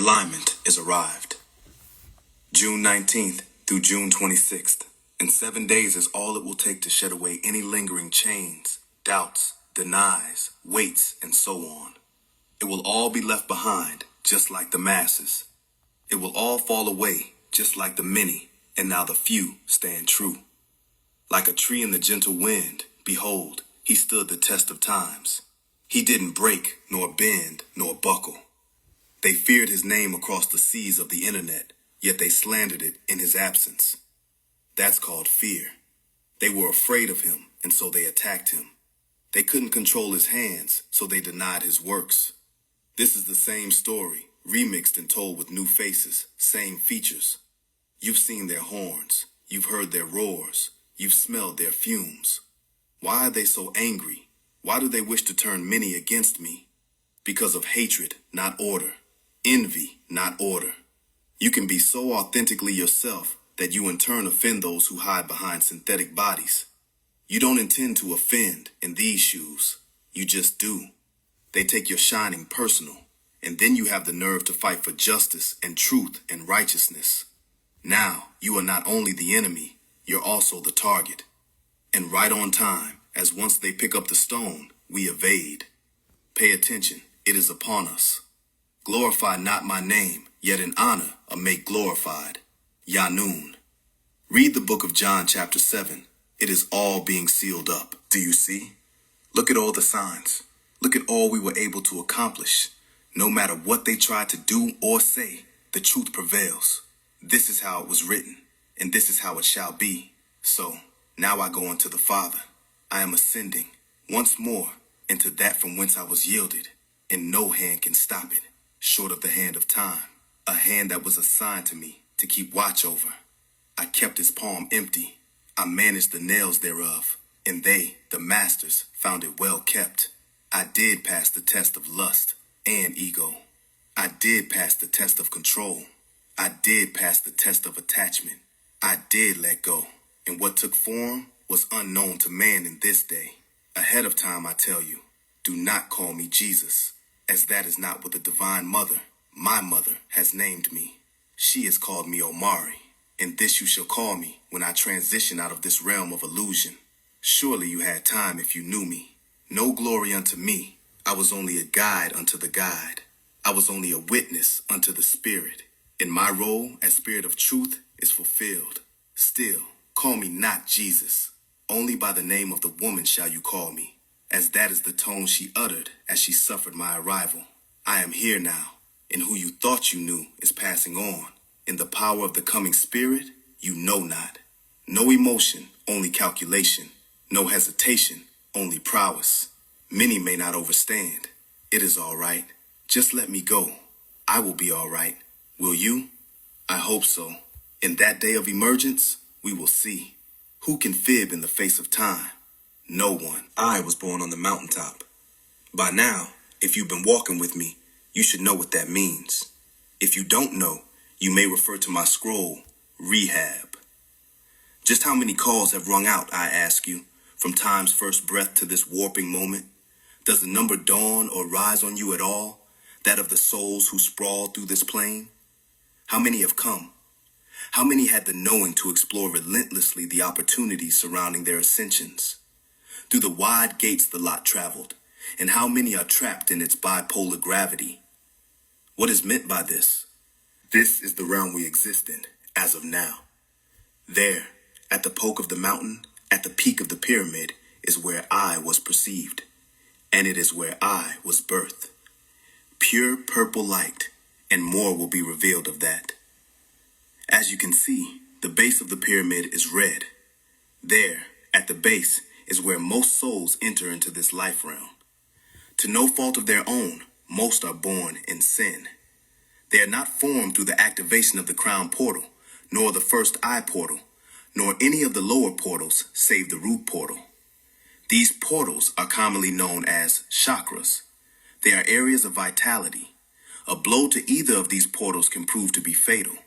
alignment is arrived. June 19th through June 26th. In 7 days is all it will take to shed away any lingering chains, doubts, denies, weights, and so on. It will all be left behind, just like the masses. It will all fall away, just like the many, and now the few stand true. Like a tree in the gentle wind, behold, he stood the test of times. He didn't break, nor bend, nor buckle. They feared his name across the seas of the internet, yet they slandered it in his absence. That's called fear. They were afraid of him, and so they attacked him. They couldn't control his hands, so they denied his works. This is the same story, remixed and told with new faces, same features. You've seen their horns, you've heard their roars, you've smelled their fumes. Why are they so angry? Why do they wish to turn many against me? Because of hatred, not order. Envy, not order. You can be so authentically yourself that you in turn offend those who hide behind synthetic bodies. You don't intend to offend in these shoes. You just do. They take your shining personal, and then you have the nerve to fight for justice and truth and righteousness. Now, you are not only the enemy, you're also the target. And right on time, as once they pick up the stone, we evade. Pay attention, it is upon us. Glorify not my name, yet in honor are made glorified. Yanun. Read the book of John chapter 7. It is all being sealed up. Do you see? Look at all the signs. Look at all we were able to accomplish. No matter what they tried to do or say, the truth prevails. This is how it was written, and this is how it shall be. So, now I go unto the Father. I am ascending, once more, into that from whence I was yielded, and no hand can stop it, short of the hand of time, a hand that was assigned to me to keep watch over. I kept his palm empty. I managed the nails thereof, and they, the masters, found it well kept. I did pass the test of lust and ego. I did pass the test of control. I did pass the test of attachment. I did let go, and what took form was unknown to man in this day. Ahead of time, I tell you, do not call me Jesus, as that is not what the divine mother, my mother, has named me. She has called me Omari, and this you shall call me when I transition out of this realm of illusion. Surely you had time if you knew me. No glory unto me. I was only a guide unto the guide. I was only a witness unto the Spirit. And my role as Spirit of truth is fulfilled. Still, call me not Jesus. Only by the name of the woman shall you call me, as that is the tone she uttered as she suffered my arrival. I am here now, and who you thought you knew is passing on. In the power of the coming Spirit, you know not. No emotion, only calculation. No hesitation, only prowess. Many may not overstand. It is all right. Just let me go. I will be all right. Will you? I hope so. In that day of emergence, we will see. Who can fib in the face of time? No one. I was born on the mountaintop. By now, if you've been walking with me, you should know what that means. If you don't know, you may refer to my scroll, Rehab. Just how many calls have rung out, I ask you, from time's first breath to this warping moment? Does the number dawn or rise on you at all, that of the souls who sprawl through this plane? How many have come? How many had the knowing to explore relentlessly the opportunities surrounding their ascensions? Through the wide gates the lot traveled, and how many are trapped in its bipolar gravity? What is meant by this? This is the realm we exist in, as of now. There, at the poke of the mountain, at the peak of the pyramid, is where I was perceived, and it is where I was birthed. Pure purple light, and more will be revealed of that. As you can see, the base of the pyramid is red. There, at the base, is where most souls enter into this life realm. To no fault of their own, most are born in sin. They are not formed through the activation of the crown portal, nor the first eye portal, nor any of the lower portals save the root portal. These portals are commonly known as chakras. They are areas of vitality. A blow to either of these portals can prove to be fatal.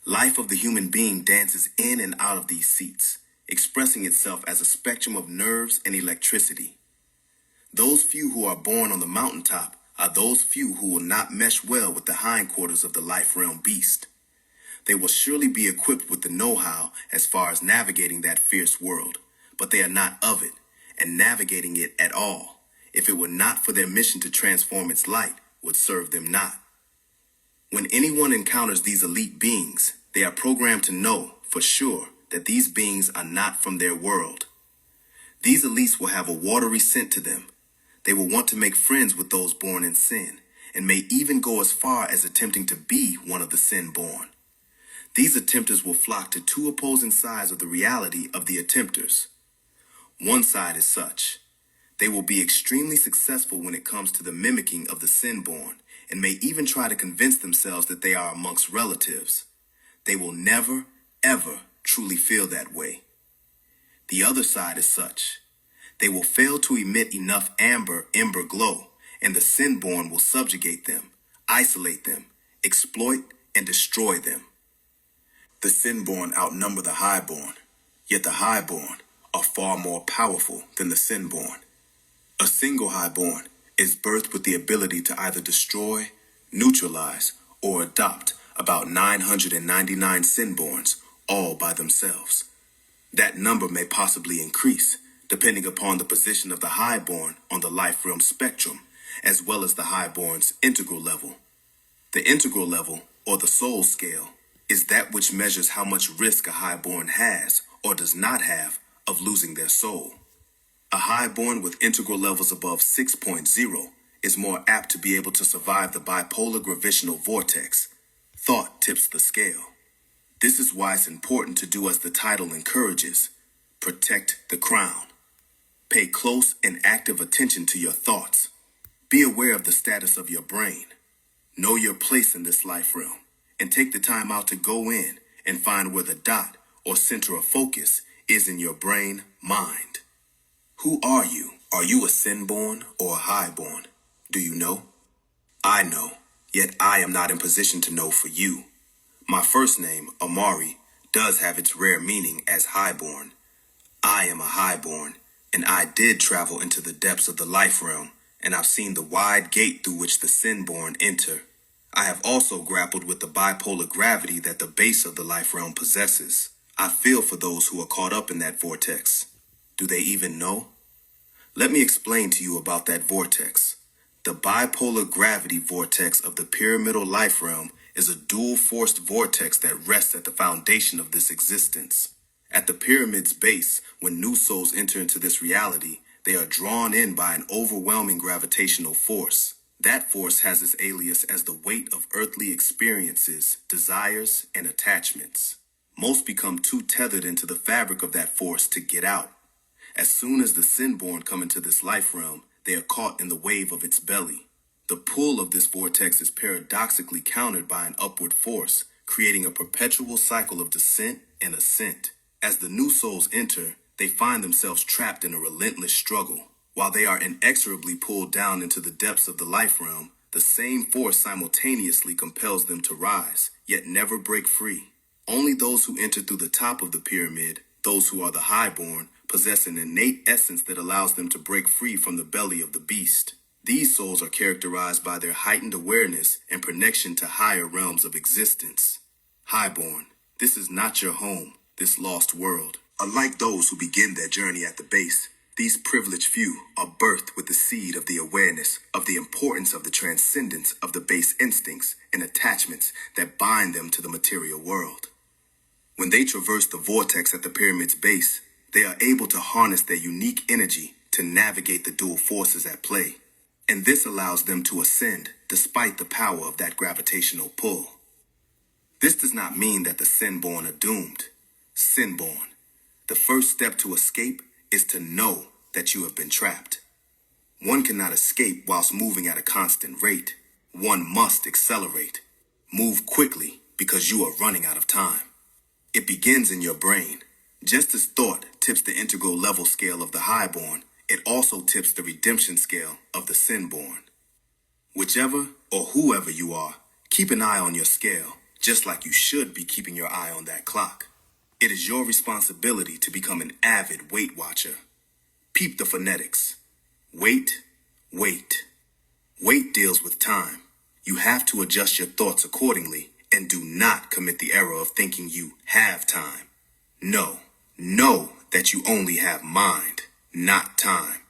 Life of the human being dances in and out of these seats, expressing itself as a spectrum of nerves and electricity. Those few who are born on the mountaintop are those few who will not mesh well with the hindquarters of the life realm beast. They will surely be equipped with the know-how as far as navigating that fierce world, but they are not of it, and navigating it at all, if it were not for their mission to transform its light, would serve them not. When anyone encounters these elite beings, they are programmed to know, for sure, that these beings are not from their world. These elites will have a watery scent to them. They will want to make friends with those born in sin, and may even go as far as attempting to be one of the sin-born. These attempters will flock to two opposing sides of the reality of the attempters. One side is such. They will be extremely successful when it comes to the mimicking of the sin-born, and may even try to convince themselves that they are amongst relatives. They will never, ever truly feel that way. The other side is such. They will fail to emit enough ember glow, and the sin-born will subjugate them, isolate them, exploit, and destroy them. The sin-born outnumber the high-born, yet the high-born are far more powerful than the sin-born. A single high-born is birthed with the ability to either destroy, neutralize, or adopt about 999 sin-borns, all by themselves. That number may possibly increase, depending upon the position of the high-born on the life realm spectrum, as well as the high-born's integral level. The integral level, or the soul scale, is that which measures how much risk a high-born has, or does not have, of losing their soul. A high-born with integral levels above 6.0 is more apt to be able to survive the bipolar gravitational vortex. Thought tips the scale. This is why it's important to do as the title encourages: protect the crown. Pay close and active attention to your thoughts. Be aware of the status of your brain. Know your place in this life realm, and take the time out to go in and find where the dot or center of focus is in your brain mind. Who are you? Are you a sin-born or a high-born? Do you know? I know, yet I am not in position to know for you. My first name, Amari, does have its rare meaning as high-born. I am a high-born, and I did travel into the depths of the life realm, and I've seen the wide gate through which the sin-born enter. I have also grappled with the bipolar gravity that the base of the life realm possesses. I feel for those who are caught up in that vortex. Do they even know? Let me explain to you about that vortex. The bipolar gravity vortex of the pyramidal life realm is a dual-forced vortex that rests at the foundation of this existence. At the pyramid's base, when new souls enter into this reality, they are drawn in by an overwhelming gravitational force. That force has its alias as the weight of earthly experiences, desires, and attachments. Most become too tethered into the fabric of that force to get out. As soon as the sin-born come into this life realm, they are caught in the wave of its belly. The pull of this vortex is paradoxically countered by an upward force, creating a perpetual cycle of descent and ascent. As the new souls enter, they find themselves trapped in a relentless struggle. While they are inexorably pulled down into the depths of the life realm, the same force simultaneously compels them to rise, yet never break free. Only those who enter through the top of the pyramid, those who are the highborn, possess an innate essence that allows them to break free from the belly of the beast. These souls are characterized by their heightened awareness and connection to higher realms of existence. Highborn, this is not your home, this lost world. Unlike those who begin their journey at the base, these privileged few are birthed with the seed of the awareness of the importance of the transcendence of the base instincts and attachments that bind them to the material world. When they traverse the vortex at the pyramid's base, they are able to harness their unique energy to navigate the dual forces at play, and this allows them to ascend despite the power of that gravitational pull. This does not mean that the sin-born are doomed. Sin-born, the first step to escape is to know that you have been trapped. One cannot escape whilst moving at a constant rate. One must accelerate. Move quickly because you are running out of time. It begins in your brain. Just as thought tips the integral level scale of the highborn, it also tips the redemption scale of the sin-born. Whichever or whoever you are, keep an eye on your scale, just like you should be keeping your eye on that clock. It is your responsibility to become an avid Weight Watcher. Peep the phonetics. Wait, wait. Weight deals with time. You have to adjust your thoughts accordingly and do not commit the error of thinking you have time. No, know that you only have mind, not time.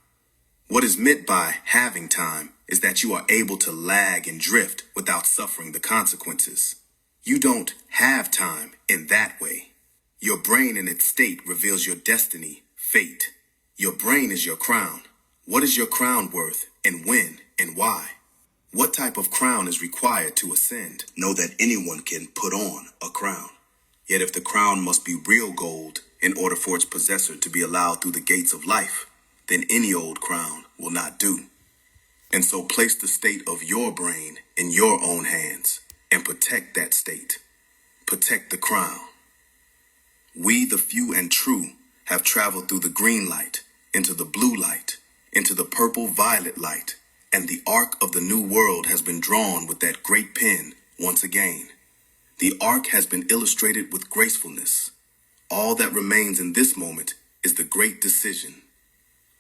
What is meant by having time is that you are able to lag and drift without suffering the consequences. You don't have time in that way. Your brain in its state reveals your destiny, fate. Your brain is your crown. What is your crown worth, and when, and why? What type of crown is required to ascend? Know that anyone can put on a crown. Yet if the crown must be real gold in order for its possessor to be allowed through the gates of life, then any old crown will not do. And so place the state of your brain in your own hands and protect that state. Protect the crown. We, the few and true, have traveled through the green light, into the blue light, into the purple violet light, and the arc of the new world has been drawn with that great pen once again. The arc has been illustrated with gracefulness. All that remains in this moment is the great decision.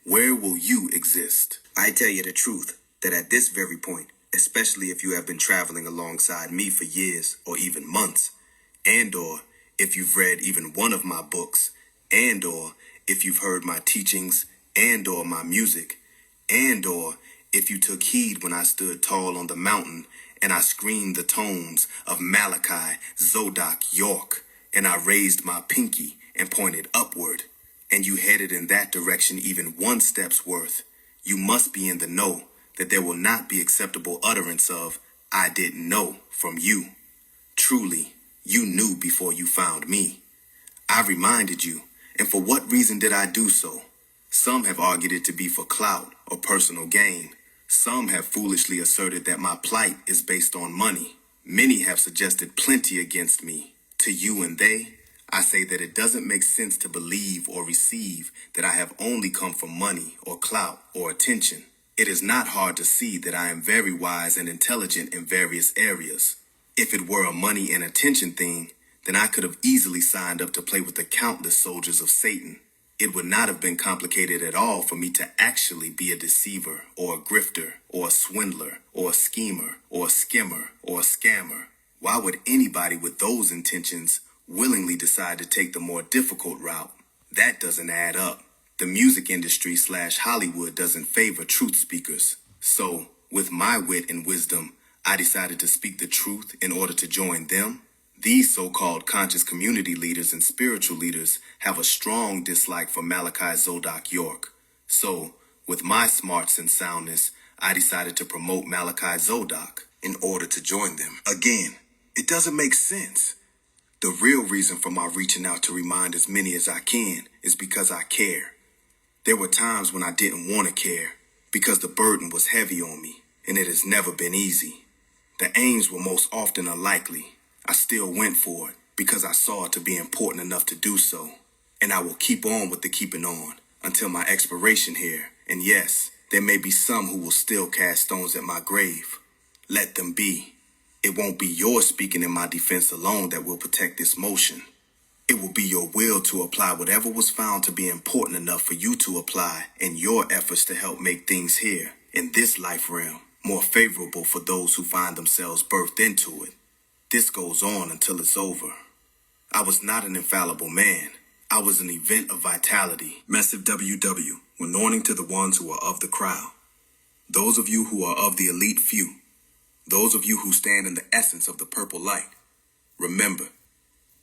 Where will you exist? I tell you the truth, that at this very point, especially if you have been traveling alongside me for years or even months, and or if you've read even one of my books, and or if you've heard my teachings, and or my music, and or if you took heed when I stood tall on the mountain and I screamed the tones of Malachi, Zodok, York, and I raised my pinky and pointed upward, and you headed in that direction even one step's worth, you must be in the know that there will not be acceptable utterance of, I didn't know, from you. Truly, you knew before you found me. I reminded you, and for what reason did I do so? Some have argued it to be for clout or personal gain. Some have foolishly asserted that my plight is based on money. Many have suggested plenty against me. To you and they, I say that it doesn't make sense to believe or receive that I have only come from money or clout or attention. It is not hard to see that I am very wise and intelligent in various areas. If it were a money and attention thing, then I could have easily signed up to play with the countless soldiers of Satan. It would not have been complicated at all for me to actually be a deceiver or a grifter or a swindler or a schemer or a skimmer or a scammer. Why would anybody with those intentions willingly decide to take the more difficult route? That doesn't add up. The music industry / Hollywood doesn't favor truth speakers. So, with my wit and wisdom, I decided to speak the truth in order to join them. These so-called conscious community leaders and spiritual leaders have a strong dislike for Malachi Zodok York. So, with my smarts and soundness, I decided to promote Malachi Zodok in order to join them. Again, it doesn't make sense. The real reason for my reaching out to remind as many as I can is because I care. There were times when I didn't want to care because the burden was heavy on me, and it has never been easy. The aims were most often unlikely. I still went for it because I saw it to be important enough to do so. And I will keep on with the keeping on until my expiration here. And yes, there may be some who will still cast stones at my grave. Let them be. It won't be your speaking in my defense alone that will protect this motion. It will be your will to apply whatever was found to be important enough for you to apply in your efforts to help make things here, in this life realm, more favorable for those who find themselves birthed into it. This goes on until it's over. I was not an infallible man. I was an event of vitality. Massive WW, anointing to the ones who are of the crowd. Those of you who are of the elite few. Those of you who stand in the essence of the purple light. Remember,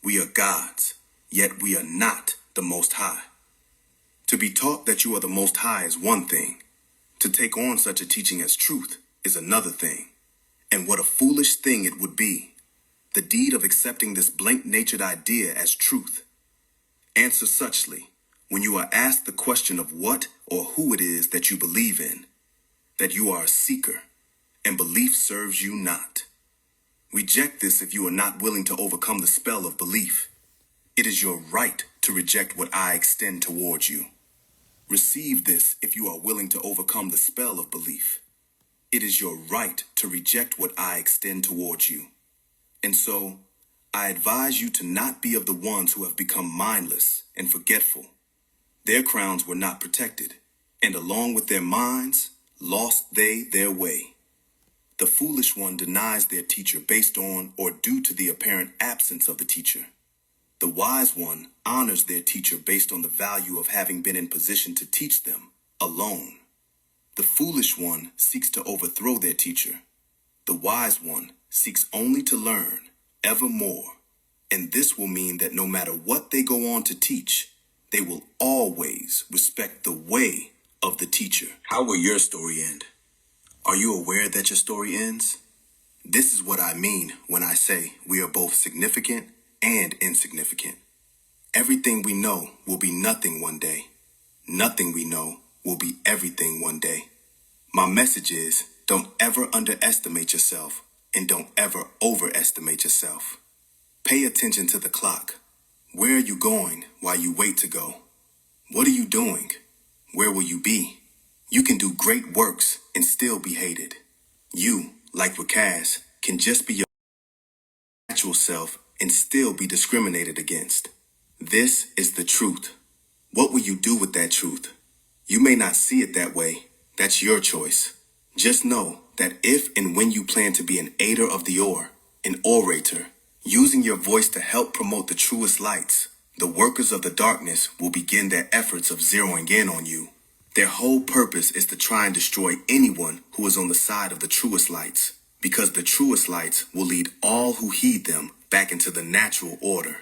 we are gods, yet we are not the Most High. To be taught that you are the Most High is one thing. To take on such a teaching as truth is another thing. And what a foolish thing it would be. The deed of accepting this blank-natured idea as truth. Answer suchly when you are asked the question of what or who it is that you believe in, that you are a seeker, and belief serves you not. Reject this if you are not willing to overcome the spell of belief. It is your right to reject what I extend towards you. Receive this if you are willing to overcome the spell of belief. It is your right to reject what I extend towards you. And so, I advise you to not be of the ones who have become mindless and forgetful. Their crowns were not protected, and along with their minds, lost they their way. The foolish one denies their teacher based on or due to the apparent absence of the teacher. The wise one honors their teacher based on the value of having been in position to teach them alone. The foolish one seeks to overthrow their teacher. The wise one seeks only to learn evermore. And this will mean that no matter what they go on to teach, they will always respect the way of the teacher. How will your story end? Are you aware that your story ends? This is what I mean when I say we are both significant and insignificant. Everything we know will be nothing one day. Nothing we know will be everything one day. My message is, don't ever underestimate yourself and don't ever overestimate yourself. Pay attention to the clock. Where are you going while you wait to go? What are you doing? Where will you be? You can do great works and still be hated. You, like Wakaz, can just be your natural self and still be discriminated against. This is the truth. What will you do with that truth? You may not see it that way. That's your choice. Just know that if and when you plan to be an aider of the oar, an orator, using your voice to help promote the truest lights, the workers of the darkness will begin their efforts of zeroing in on you. Their whole purpose is to try and destroy anyone who is on the side of the truest lights, because the truest lights will lead all who heed them back into the natural order.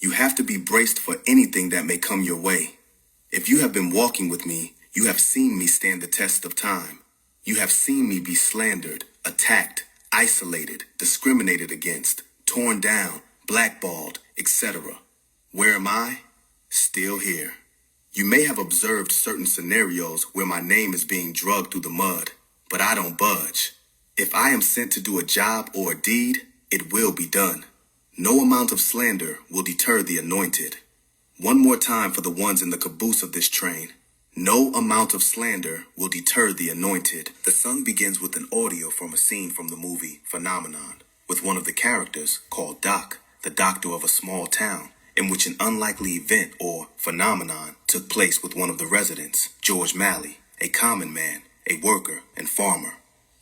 You have to be braced for anything that may come your way. If you have been walking with me, you have seen me stand the test of time. You have seen me be slandered, attacked, isolated, discriminated against, torn down, blackballed, etc. Where am I? Still here. You may have observed certain scenarios where my name is being dragged through the mud, but I don't budge. If I am sent to do a job or a deed, it will be done. No amount of slander will deter the anointed. One more time for the ones in the caboose of this train. No amount of slander will deter the anointed. The song begins with an audio from a scene from the movie Phenomenon, with one of the characters called Doc, the doctor of a small town, in which an unlikely event or phenomenon took place with one of the residents, George Malley, a common man, a worker, and farmer.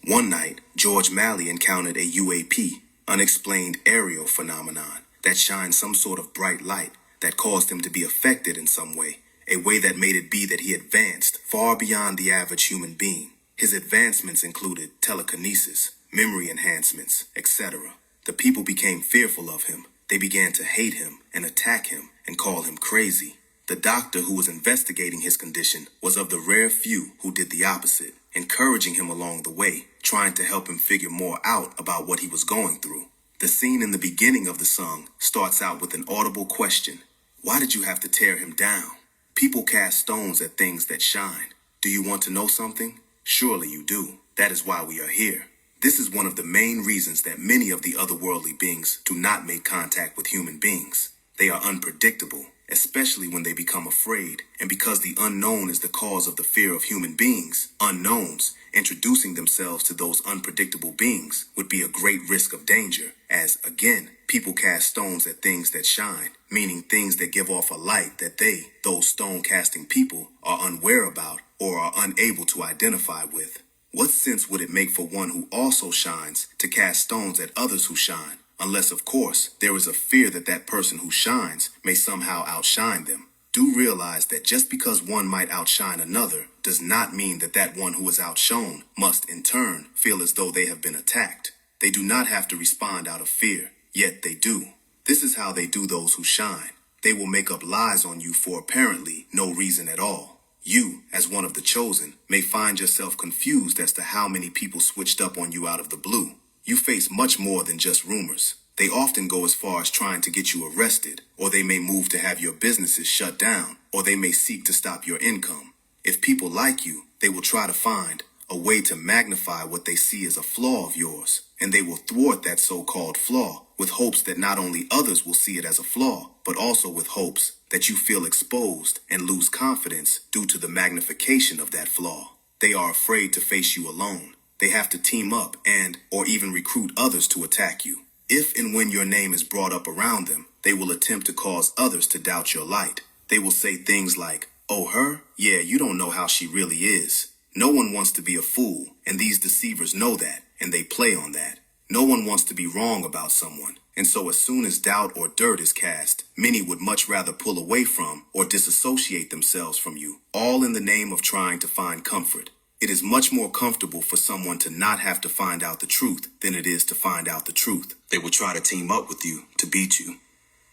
One night, George Malley encountered a UAP, unexplained aerial phenomenon, that shined some sort of bright light that caused him to be affected in some way, a way that made it be that he advanced far beyond the average human being. His advancements included telekinesis, memory enhancements, etc. The people became fearful of him. They began to hate him and attack him and call him crazy. The doctor who was investigating his condition was of the rare few who did the opposite, encouraging him along the way, trying to help him figure more out about what he was going through. The scene in the beginning of the song starts out with an audible question. Why did you have to tear him down? People cast stones at things that shine. Do you want to know something? Surely you do. That is why we are here. This is one of the main reasons that many of the otherworldly beings do not make contact with human beings. They are unpredictable, especially when they become afraid, and because the unknown is the cause of the fear of human beings, unknowns, introducing themselves to those unpredictable beings would be a great risk of danger, as, again, people cast stones at things that shine, meaning things that give off a light that they, those stone-casting people, are unaware about or are unable to identify with. What sense would it make for one who also shines to cast stones at others who shine, unless, of course, there is a fear that that person who shines may somehow outshine them? Do realize that just because one might outshine another does not mean that that one who is outshone must, in turn, feel as though they have been attacked. They do not have to respond out of fear, yet they do. This is how they do those who shine. They will make up lies on you for apparently no reason at all. You, as one of the chosen, may find yourself confused as to how many people switched up on you out of the blue. You face much more than just rumors. They often go as far as trying to get you arrested, or they may move to have your businesses shut down, or they may seek to stop your income. If people like you, they will try to find a way to magnify what they see as a flaw of yours, and they will thwart that so-called flaw with hopes that not only others will see it as a flaw, but also with hopes that you feel exposed and lose confidence due to the magnification of that flaw. They are afraid to face you alone. They have to team up and, or even recruit others to attack you. If and when your name is brought up around them, they will attempt to cause others to doubt your light. They will say things like, "Oh, her? Yeah, you don't know how she really is." No one wants to be a fool, and these deceivers know that, and they play on that. No one wants to be wrong about someone, and so as soon as doubt or dirt is cast, many would much rather pull away from or disassociate themselves from you, all in the name of trying to find comfort. It is much more comfortable for someone to not have to find out the truth than it is to find out the truth. They will try to team up with you to beat you.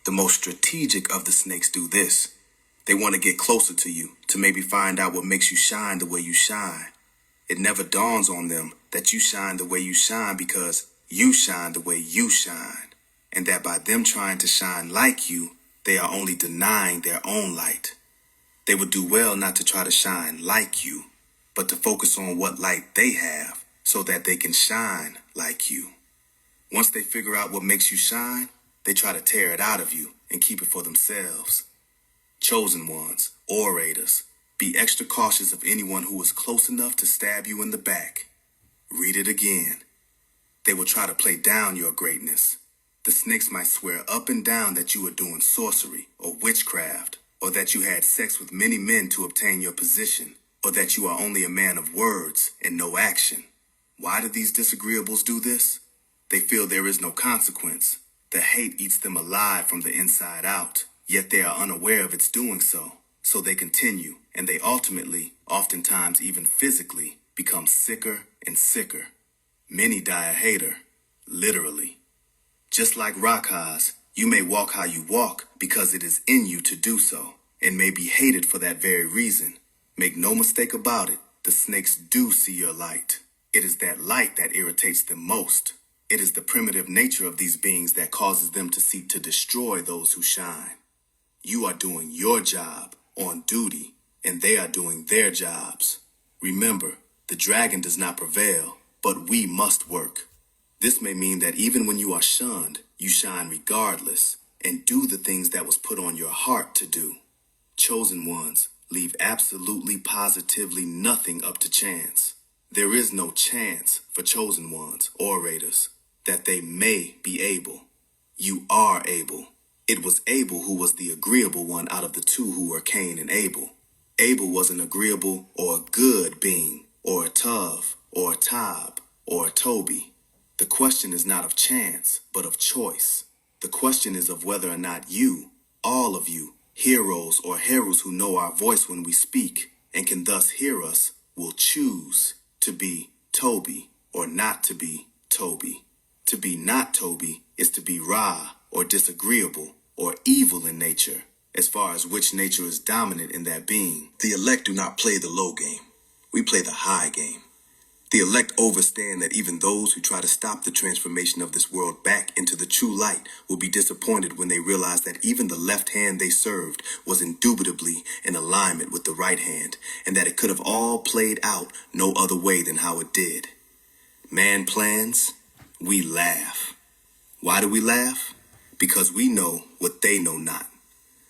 The most strategic of the snakes do this. They want to get closer to you, to maybe find out what makes you shine the way you shine. It never dawns on them that you shine the way you shine because you shine the way you shine, and that by them trying to shine like you, they are only denying their own light. They would do well not to try to shine like you, but to focus on what light they have so that they can shine like you. Once they figure out what makes you shine, they try to tear it out of you and keep it for themselves. Chosen ones, orators, be extra cautious of anyone who is close enough to stab you in the back. Read it again. They will try to play down your greatness. The snakes might swear up and down that you are doing sorcery or witchcraft, or that you had sex with many men to obtain your position, or that you are only a man of words and no action. Why do these disagreeables do this? They feel there is no consequence. The hate eats them alive from the inside out, yet they are unaware of its doing so. So they continue, and they ultimately, oftentimes even physically, become sicker and sicker. Many die a hater, literally. Just like Rakaz, you may walk how you walk because it is in you to do so, and may be hated for that very reason. Make no mistake about it, the snakes do see your light. It is that light that irritates them most. It is the primitive nature of these beings that causes them to seek to destroy those who shine. You are doing your job, on duty, and they are doing their jobs. Remember, the dragon does not prevail, but we must work. This may mean that even when you are shunned, you shine regardless, and do the things that was put on your heart to do. Chosen ones, leave absolutely positively nothing up to chance. There is no chance for chosen ones, orators, that they may be able. You are able. It was Abel who was the agreeable one out of the two who were Cain and Abel. Abel was an agreeable or a good being, or a Tov, or a Tob, or a Toby. The question is not of chance, but of choice. The question is of whether or not you, all of you, heroes or heroes who know our voice when we speak and can thus hear us, will choose to be Toby or not to be Toby. To be not Toby is to be Ra or disagreeable or evil in nature, as far as which nature is dominant in that being. The elect do not play the low game. We play the high game. The elect understand that even those who try to stop the transformation of this world back into the true light will be disappointed when they realize that even the left hand they served was indubitably in alignment with the right hand, and that it could have all played out no other way than how it did. Man plans, we laugh. Why do we laugh? Because we know what they know not.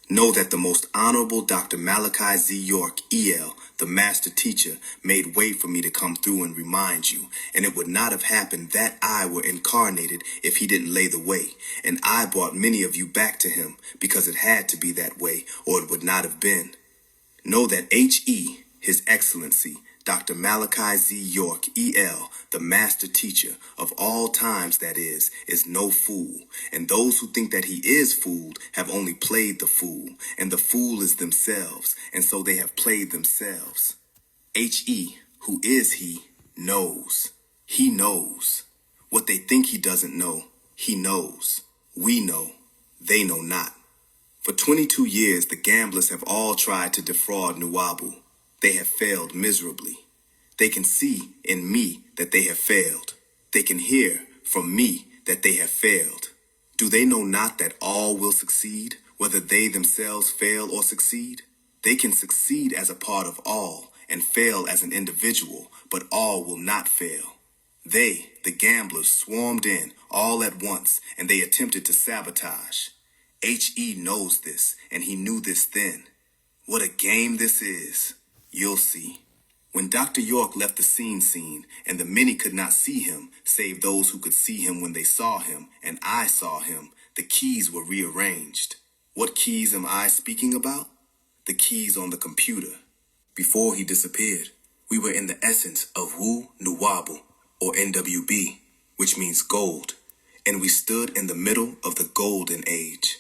Know that the most honorable Dr. Malachi Z. York, E.L., the master teacher, made way for me to come through and remind you, and it would not have happened that I were incarnated if he didn't lay the way, and I brought many of you back to him because it had to be that way, or it would not have been. Know that H.E., His Excellency, Dr. Malachi Z. York, E.L., the master teacher of all times, that is no fool. And those who think that he is fooled have only played the fool, and the fool is themselves, and so they have played themselves. H.E., who is he, knows. He knows. What they think he doesn't know, he knows. We know. They know not. For 22 years, the gamblers have all tried to defraud Nuabu. They have failed miserably. They can see in me that they have failed. They can hear from me that they have failed. Do they know not that all will succeed, whether they themselves fail or succeed? They can succeed as a part of all and fail as an individual, but all will not fail. They, the gamblers, swarmed in all at once, and they attempted to sabotage. H.E. knows this, and he knew this then. What a game this is. You'll see. When Dr. York left the scene, and the many could not see him, save those who could see him when they saw him, and I saw him, the keys were rearranged. What keys am I speaking about? The keys on the computer. Before he disappeared, we were in the essence of Wu Nuwabu. or NWB, which means gold, and we stood in the middle of the golden age.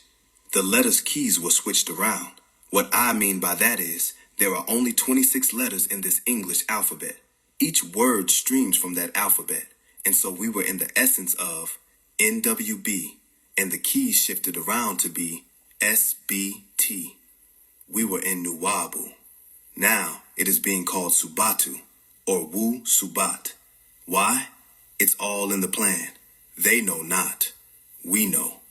The letters keys were switched around. What I mean by that is, there are only 26 letters in this English alphabet. Each word streams from that alphabet, and so we were in the essence of NWB, and the keys shifted around to be SBT. We were in Nuwabu. Now it is being called Subatu, or Wu Subat. Why? It's all in the plan. They know not. We know.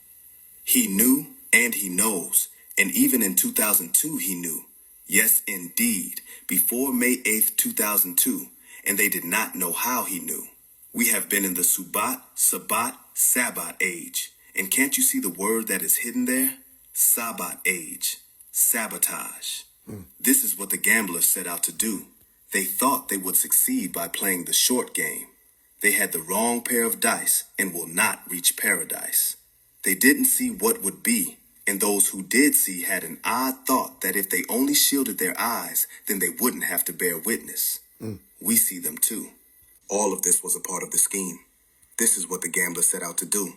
He knew and he knows, and even in 2002 he knew. Yes, indeed, before May 8th, 2002, and they did not know how he knew. We have been in the Subat, Sabat, Sabbat age. And can't you see the word that is hidden there? Sabbat age. Sabotage. This is what the gamblers set out to do. They thought they would succeed by playing the short game. They had the wrong pair of dice and will not reach paradise. They didn't see what would be, and those who did see had an odd thought that if they only shielded their eyes, then they wouldn't have to bear witness. We see them too. All of this was a part of the scheme. This is what the gamblers set out to do.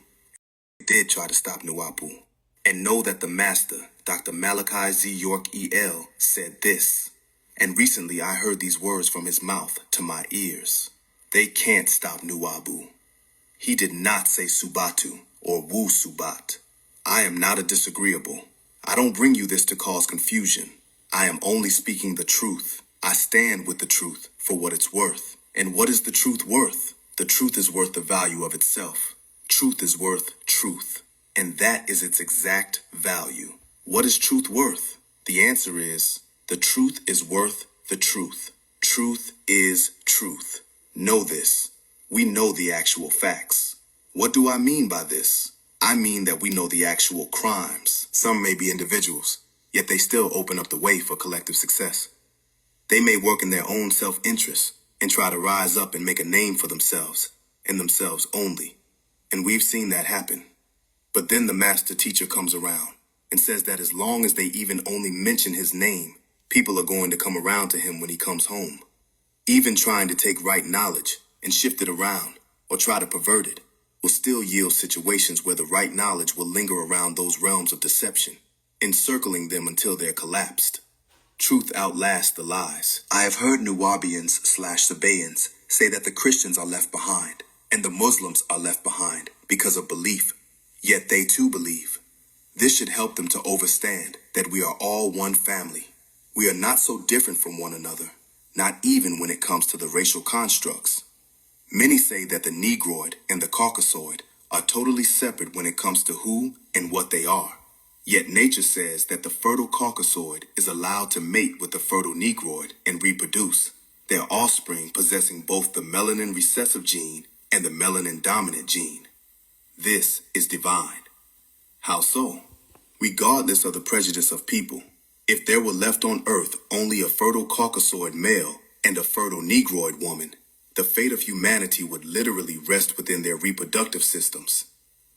They did try to stop Nuwapu. And know that the master, Dr. Malachi Z. York E.L., said this. And recently I heard these words from his mouth to my ears. They can't stop Nuwabu. He did not say Subatu or Wu Subat. I am not a disagreeable. I don't bring you this to cause confusion. I am only speaking the truth. I stand with the truth for what it's worth. And what is the truth worth? The truth is worth the value of itself. Truth is worth truth. And that is its exact value. What is truth worth? The answer is, the truth is worth the truth. Truth is truth. Know this. We know the actual facts. What do I mean by this? I mean that we know the actual crimes. Some may be individuals, yet they still open up the way for collective success. They may work in their own self-interest and try to rise up and make a name for themselves and themselves only. And we've seen that happen. But then the master teacher comes around and says that as long as they even only mention his name, people are going to come around to him when he comes home. Even trying to take right knowledge and shift it around or try to pervert it will still yield situations where the right knowledge will linger around those realms of deception, encircling them until they're collapsed. Truth outlasts the lies. I have heard Nuwabians/Sabaeans say that the Christians are left behind and the Muslims are left behind because of belief. Yet they too believe. This should help them to understand that we are all one family. We are not so different from one another, not even when it comes to the racial constructs. Many say that the Negroid and the Caucasoid are totally separate when it comes to who and what they are. Yet nature says that the fertile Caucasoid is allowed to mate with the fertile Negroid and reproduce, their offspring possessing both the melanin recessive gene and the melanin dominant gene. This is divine. How so? Regardless of the prejudice of people, if there were left on earth only a fertile Caucasoid male and a fertile Negroid woman, the fate of humanity would literally rest within their reproductive systems.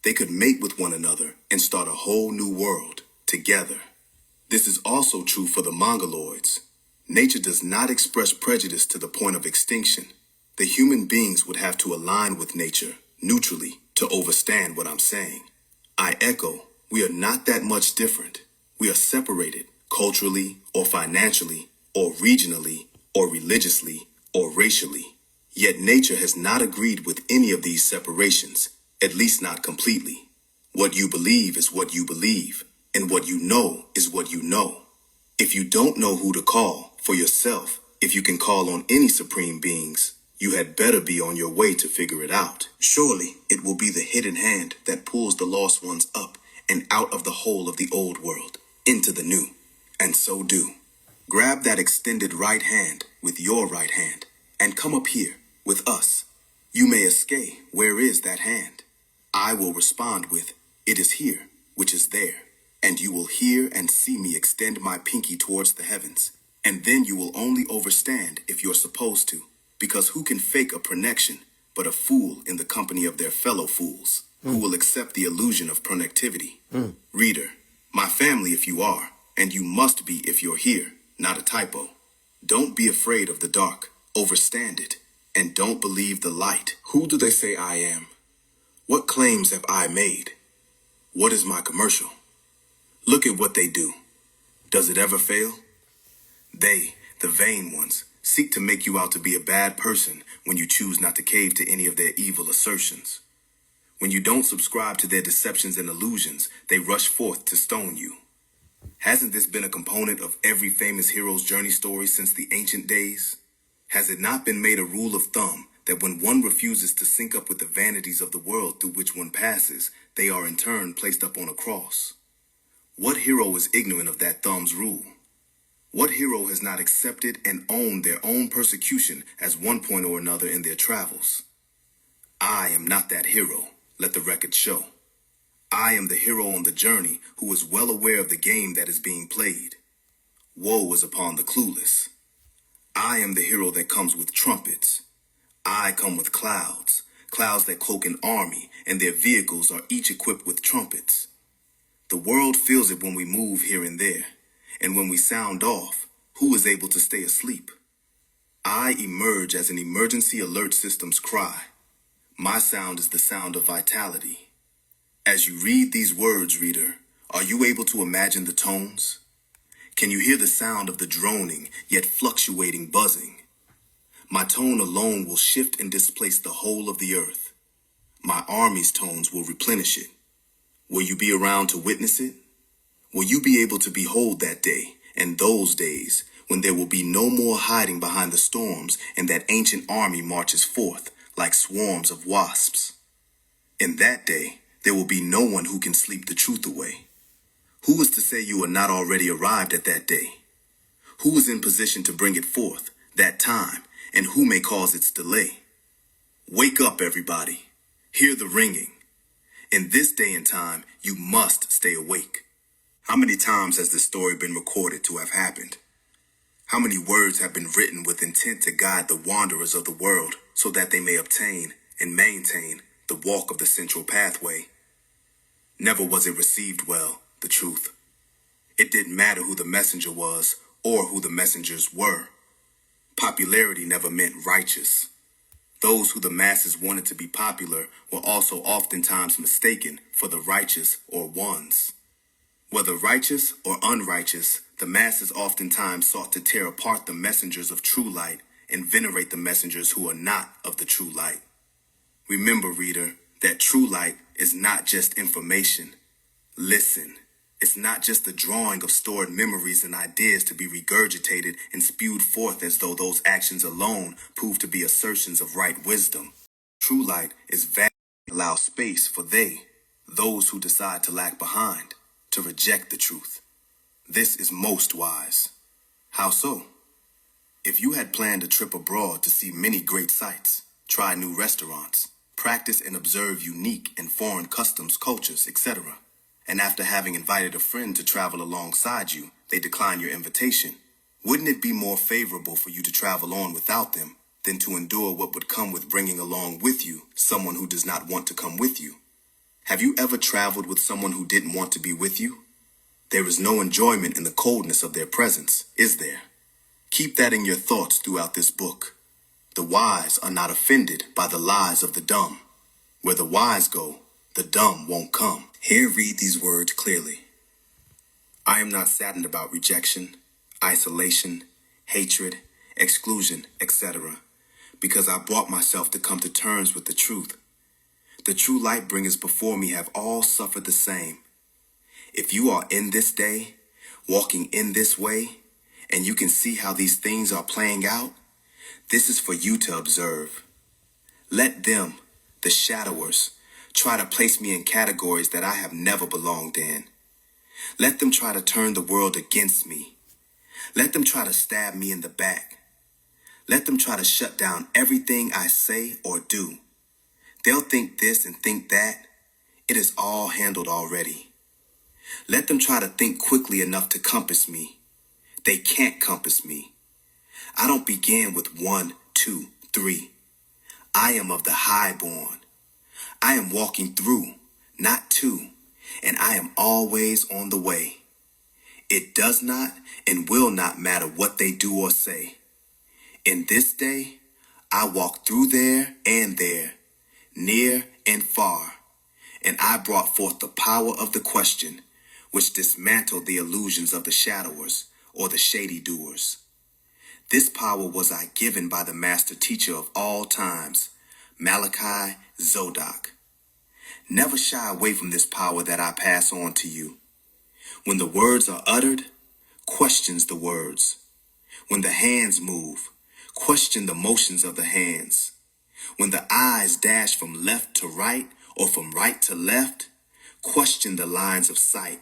They could mate with one another and start a whole new world together. This is also true for the Mongoloids. Nature does not express prejudice to the point of extinction. The human beings would have to align with nature neutrally to understand what I'm saying. I echo, we are not that much different. We are separated culturally or financially or regionally or religiously or racially. Yet nature has not agreed with any of these separations, at least not completely. What you believe is what you believe, and what you know is what you know. If you don't know who to call for yourself, if you can call on any supreme beings, you had better be on your way to figure it out. Surely it will be the hidden hand that pulls the lost ones up and out of the hole of the old world into the new. And so do. Grab that extended right hand with your right hand and come up here with us. You may escape, where is that hand? I will respond with, it is here, which is there. And you will hear and see me extend my pinky towards the heavens. And then you will only understand if you're supposed to. Because who can fake a pronection but a fool in the company of their fellow fools who will accept the illusion of pronectivity? Reader, my family if you are, and you must be if you're here, not a typo. Don't be afraid of the dark. Overstand it. and don't believe the light. Who do they say I am? What claims have I made? What is my commercial? Look at what they do. Does it ever fail? They, the vain ones, seek to make you out to be a bad person when you choose not to cave to any of their evil assertions. When you don't subscribe to their deceptions and illusions, they rush forth to stone you. Hasn't this been a component of every famous hero's journey story since the ancient days? Has it not been made a rule of thumb that when one refuses to sync up with the vanities of the world through which one passes, they are in turn placed up on a cross? What hero is ignorant of that thumb's rule? What hero has not accepted and owned their own persecution at one point or another in their travels? I am not that hero, let the record show. I am the hero on the journey who is well aware of the game that is being played. Woe is upon the clueless. I am the hero that comes with trumpets. I come with clouds, clouds that cloak an army, and their vehicles are each equipped with trumpets. The world feels it when we move here and there, and when we sound off, who is able to stay asleep? I emerge as an emergency alert system's cry. My sound is the sound of vitality. As you read these words, reader, are you able to imagine the tones? Can you hear the sound of the droning, yet fluctuating buzzing? My tone alone will shift and displace the whole of the earth. My army's tones will replenish it. Will you be around to witness it? Will you be able to behold that day and those days when there will be no more hiding behind the storms and that ancient army marches forth like swarms of wasps? In that day, there will be no one who can sleep the truth away. Who is to say you are not already arrived at that day? Who is in position to bring it forth, that time, and who may cause its delay? Wake up, everybody. Hear the ringing. In this day and time, you must stay awake. How many times has this story been recorded to have happened? How many words have been written with intent to guide the wanderers of the world so that they may obtain and maintain the walk of the central pathway? Never was it received well, the truth. It didn't matter who the messenger was or who the messengers were. Popularity never meant righteous. Those who the masses wanted to be popular were also oftentimes mistaken for the righteous or ones. Whether righteous or unrighteous, the masses oftentimes sought to tear apart the messengers of true light and venerate the messengers who are not of the true light. Remember, reader, that true light is not just information. Listen, it's not just the drawing of stored memories and ideas to be regurgitated and spewed forth as though those actions alone prove to be assertions of right wisdom. True light is vast and allows space for those who decide to lag behind, to reject the truth. This is most wise. How so? If you had planned a trip abroad to see many great sights, try new restaurants, practice and observe unique and foreign customs, cultures, etc., and after having invited a friend to travel alongside you, they decline your invitation, wouldn't it be more favorable for you to travel on without them than to endure what would come with bringing along with you someone who does not want to come with you? Have you ever traveled with someone who didn't want to be with you? There is no enjoyment in the coldness of their presence, is there? Keep that in your thoughts throughout this book. The wise are not offended by the lies of the dumb. Where the wise go, the dumb won't come. Here read these words clearly. I am not saddened about rejection, isolation, hatred, exclusion, etc., because I brought myself to come to terms with the truth. The true light bringers before me have all suffered the same. If you are in this day, walking in this way, and you can see how these things are playing out, this is for you to observe. Let them, the shadowers, try to place me in categories that I have never belonged in. Let them try to turn the world against me. Let them try to stab me in the back. Let them try to shut down everything I say or do. They'll think this and think that. It is all handled already. Let them try to think quickly enough to compass me. They can't compass me. I don't begin with 1, 2, 3. I am of the highborn. I am walking through, not to, and I am always on the way. It does not and will not matter what they do or say. In this day, I walked through there and there, near and far, and I brought forth the power of the question, which dismantled the illusions of the shadowers or the shady doers. This power was I given by the master teacher of all times, Malachi Zodok. Never shy away from this power that I pass on to you. When the words are uttered, questions the words. When the hands move, question the motions of the hands. When the eyes dash from left to right or from right to left, question the lines of sight.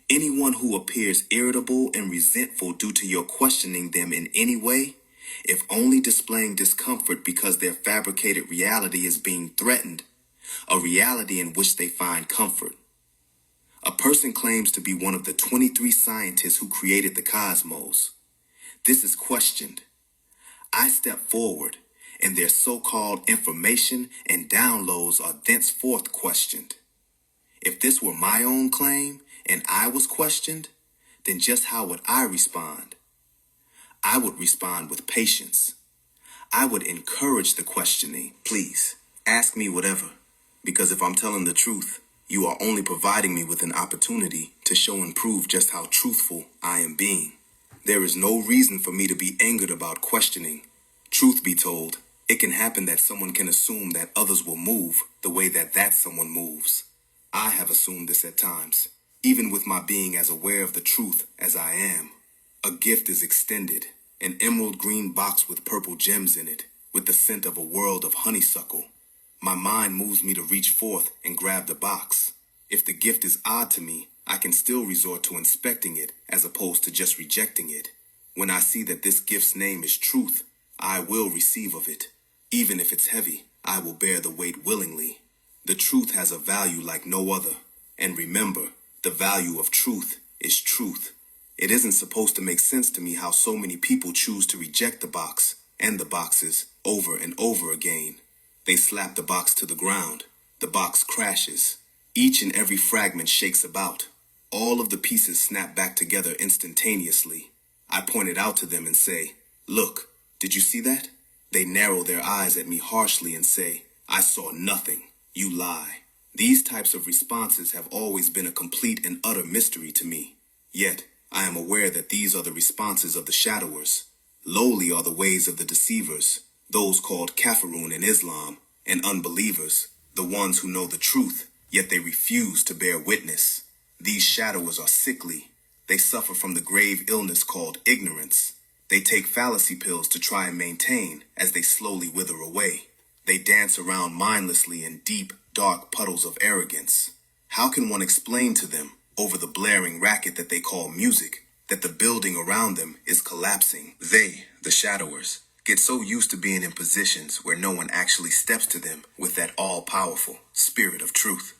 Anyone who appears irritable and resentful due to your questioning them in any way, if only displaying discomfort because their fabricated reality is being threatened, a reality in which they find comfort. A person claims to be one of the 23 scientists who created the cosmos. This is questioned. I step forward, and their so-called information and downloads are thenceforth questioned. If this were my own claim, and I was questioned, then just how would I respond? I would respond with patience. I would encourage the questioning. Please, ask me whatever, because if I'm telling the truth, you are only providing me with an opportunity to show and prove just how truthful I am being. There is no reason for me to be angered about questioning. Truth be told, it can happen that someone can assume that others will move the way that someone moves. I have assumed this at times. Even with my being as aware of the truth as I am. A gift is extended, an emerald green box with purple gems in it, with the scent of a world of honeysuckle. My mind moves me to reach forth and grab the box. If the gift is odd to me, I can still resort to inspecting it as opposed to just rejecting it. When I see that this gift's name is truth, I will receive of it. Even if it's heavy, I will bear the weight willingly. The truth has a value like no other. And remember, the value of truth is truth. It isn't supposed to make sense to me how so many people choose to reject the box and the boxes over and over again. They slap the box to the ground. The box crashes. Each and every fragment shakes about. All of the pieces snap back together instantaneously. I point it out to them and say, "Look, did you see that?" They narrow their eyes at me harshly and say, "I saw nothing. You lie." These types of responses have always been a complete and utter mystery to me. Yet, I am aware that these are the responses of the shadowers. Lowly are the ways of the deceivers, those called Kafirun in Islam, and unbelievers, the ones who know the truth, yet they refuse to bear witness. These shadowers are sickly. They suffer from the grave illness called ignorance. They take fallacy pills to try and maintain as they slowly wither away. They dance around mindlessly in deep, dark puddles of arrogance. How can one explain to them, over the blaring racket that they call music, that the building around them is collapsing? They, the shadowers, get so used to being in positions where no one actually steps to them with that all-powerful spirit of truth.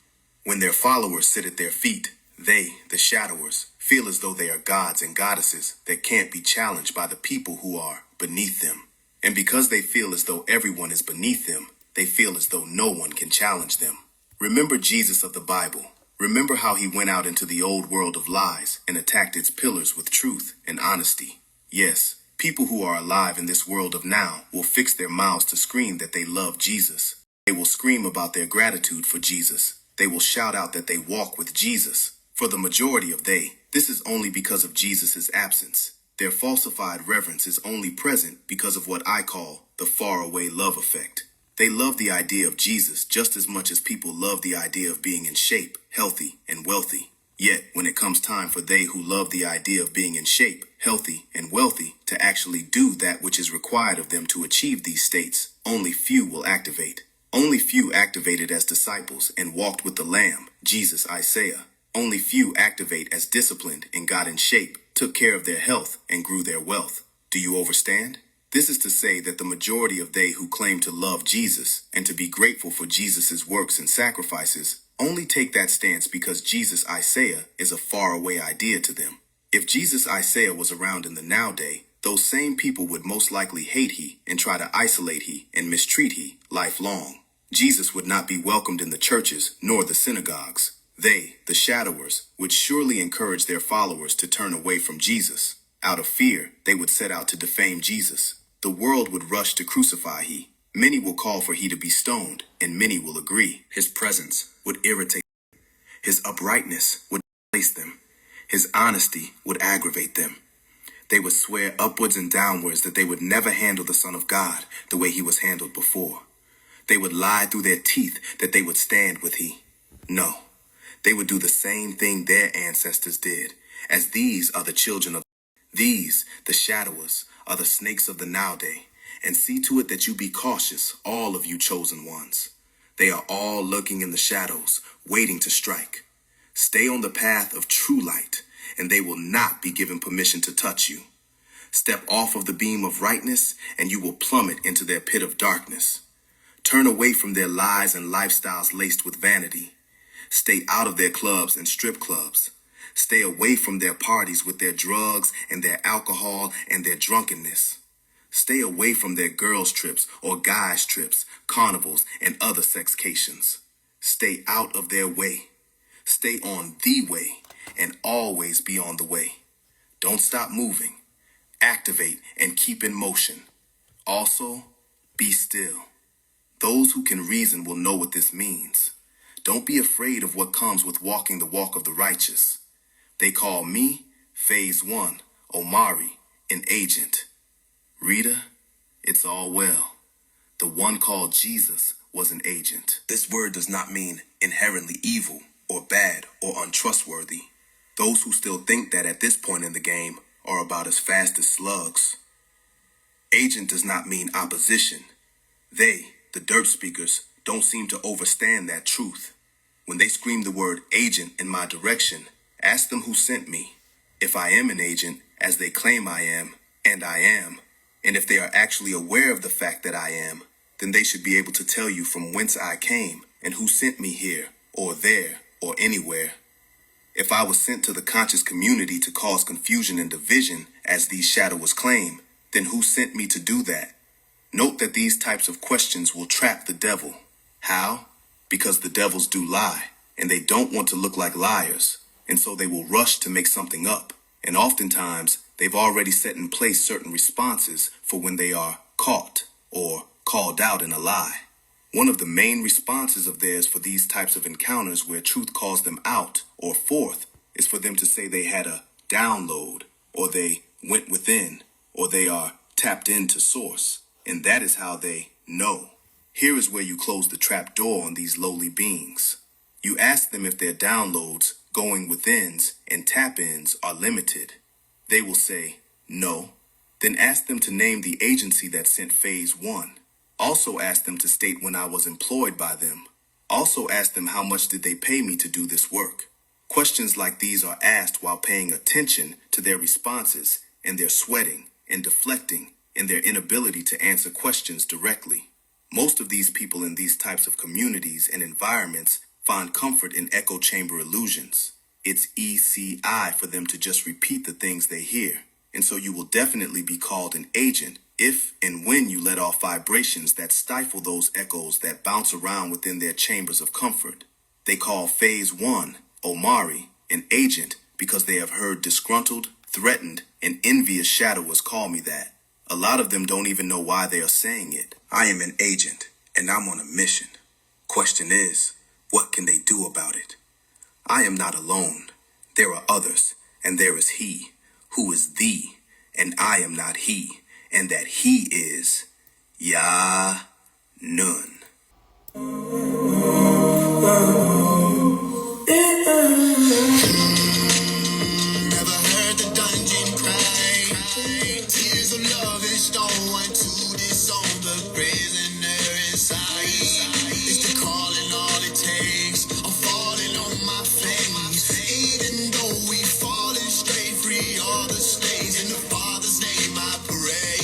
When their followers sit at their feet, they, the shadowers, feel as though they are gods and goddesses that can't be challenged by the people who are beneath them. And because they feel as though everyone is beneath them, they feel as though no one can challenge them. Remember Jesus of the Bible. Remember how he went out into the old world of lies and attacked its pillars with truth and honesty. Yes, people who are alive in this world of now will fix their mouths to scream that they love Jesus. They will scream about their gratitude for Jesus. They will shout out that they walk with Jesus. For the majority of this is only because of Jesus' absence. Their falsified reverence is only present because of what I call the faraway love effect. They love the idea of Jesus just as much as people love the idea of being in shape, healthy, and wealthy. Yet, when it comes time for they who love the idea of being in shape, healthy, and wealthy to actually do that which is required of them to achieve these states, only few will activate. Only few activated as disciples and walked with the Lamb, Jesus Isaiah. Only few activate as disciplined and got in shape, took care of their health, and grew their wealth. Do you understand? This is to say that the majority of they who claim to love Jesus and to be grateful for Jesus' works and sacrifices only take that stance because Jesus Isaiah is a faraway idea to them. If Jesus Isaiah was around in the now day, those same people would most likely hate he and try to isolate he and mistreat he lifelong. Jesus would not be welcomed in the churches nor the synagogues. They, the shadowers, would surely encourage their followers to turn away from Jesus. Out of fear, they would set out to defame Jesus. The world would rush to crucify he. Many will call for he to be stoned, and many will agree. His presence would irritate. His uprightness would place them. His honesty would aggravate them. They would swear upwards and downwards that they would never handle the Son of God the way he was handled before. They would lie through their teeth that they would stand with he. No, they would do the same thing their ancestors did, as these are the children of these, the shadowers, are the snakes of the nowday, and see to it that you be cautious, all of you chosen ones. They are all lurking in the shadows, waiting to strike. Stay on the path of true light, and they will not be given permission to touch you. Step off of the beam of rightness, and you will plummet into their pit of darkness. Turn away from their lies and lifestyles laced with vanity. Stay out of their clubs and strip clubs. Stay away from their parties with their drugs and their alcohol and their drunkenness. Stay away from their girls' trips or guys' trips, carnivals, and other sexcations. Stay out of their way. Stay on the way and always be on the way. Don't stop moving. Activate and keep in motion. Also, be still. Those who can reason will know what this means. Don't be afraid of what comes with walking the walk of the righteous. They call me, Phase 1, Omari, an agent. Rita, it's all well. The one called Jesus was an agent. This word does not mean inherently evil or bad or untrustworthy. Those who still think that at this point in the game are about as fast as slugs. Agent does not mean opposition. They, the dirt speakers, don't seem to understand that truth. When they scream the word agent in my direction, ask them who sent me. If I am an agent, as they claim I am, and I am, and if they are actually aware of the fact that I am, then they should be able to tell you from whence I came and who sent me here, or there, or anywhere. If I was sent to the conscious community to cause confusion and division, as these shadowers claim, then who sent me to do that? Note that these types of questions will trap the devil. How? Because the devils do lie, and they don't want to look like liars, and so they will rush to make something up. And oftentimes, they've already set in place certain responses for when they are caught or called out in a lie. One of the main responses of theirs for these types of encounters where truth calls them out or forth is for them to say they had a download, or they went within, or they are tapped into source. And that is how they know. Here is where you close the trap door on these lowly beings. You ask them if their downloads, going withins, and tap-ins are limited. They will say, no. Then ask them to name the agency that sent Phase 1. Also ask them to state when I was employed by them. Also ask them how much did they pay me to do this work. Questions like these are asked while paying attention to their responses and their sweating and deflecting and their inability to answer questions directly. Most of these people in these types of communities and environments find comfort in echo chamber illusions. It's ECI for them to just repeat the things they hear. And so you will definitely be called an agent if and when you let off vibrations that stifle those echoes that bounce around within their chambers of comfort. They call Phase 1, Omari, an agent because they have heard disgruntled, threatened, and envious shadowers call me that. A lot of them don't even know why they are saying it. I am an agent, and I'm on a mission. Question is, what can they do about it? I am not alone. There are others, and there is he, who is thee, and I am not he, and that he is Yah Nun. Never heard the dungeon cry. Tears of love and stone to disown the prisoner inside. It's the calling, all it takes. I'm falling on my face. Even though we fallen straight, free all the slaves. In the Father's name I pray.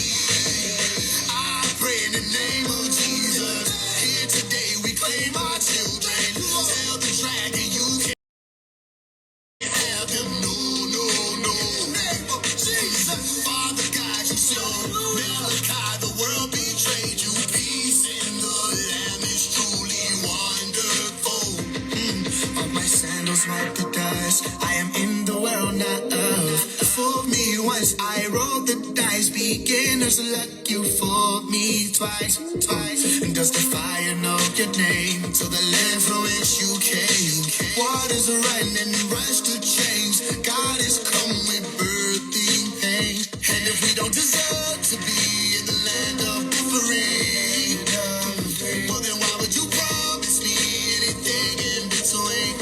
I pray in the name of Jesus. Here today we claim our children. Tell the dragon you can't have him. No, no, no. Name of Jesus. Father God, you son. Malachi, the world betrayed you. Peace in the Lamb is truly wonderful. Of my sandals wipe the dust. I am in the world, not of. For me, one once, I rolled the dice. Beginners luck, you fooled me twice. And does the fire know your name? To the land from which you came. Waters are running, rush to change. God has come with birthing pain. And if we don't deserve to be in the land of freedom, well then why would you promise me anything in between?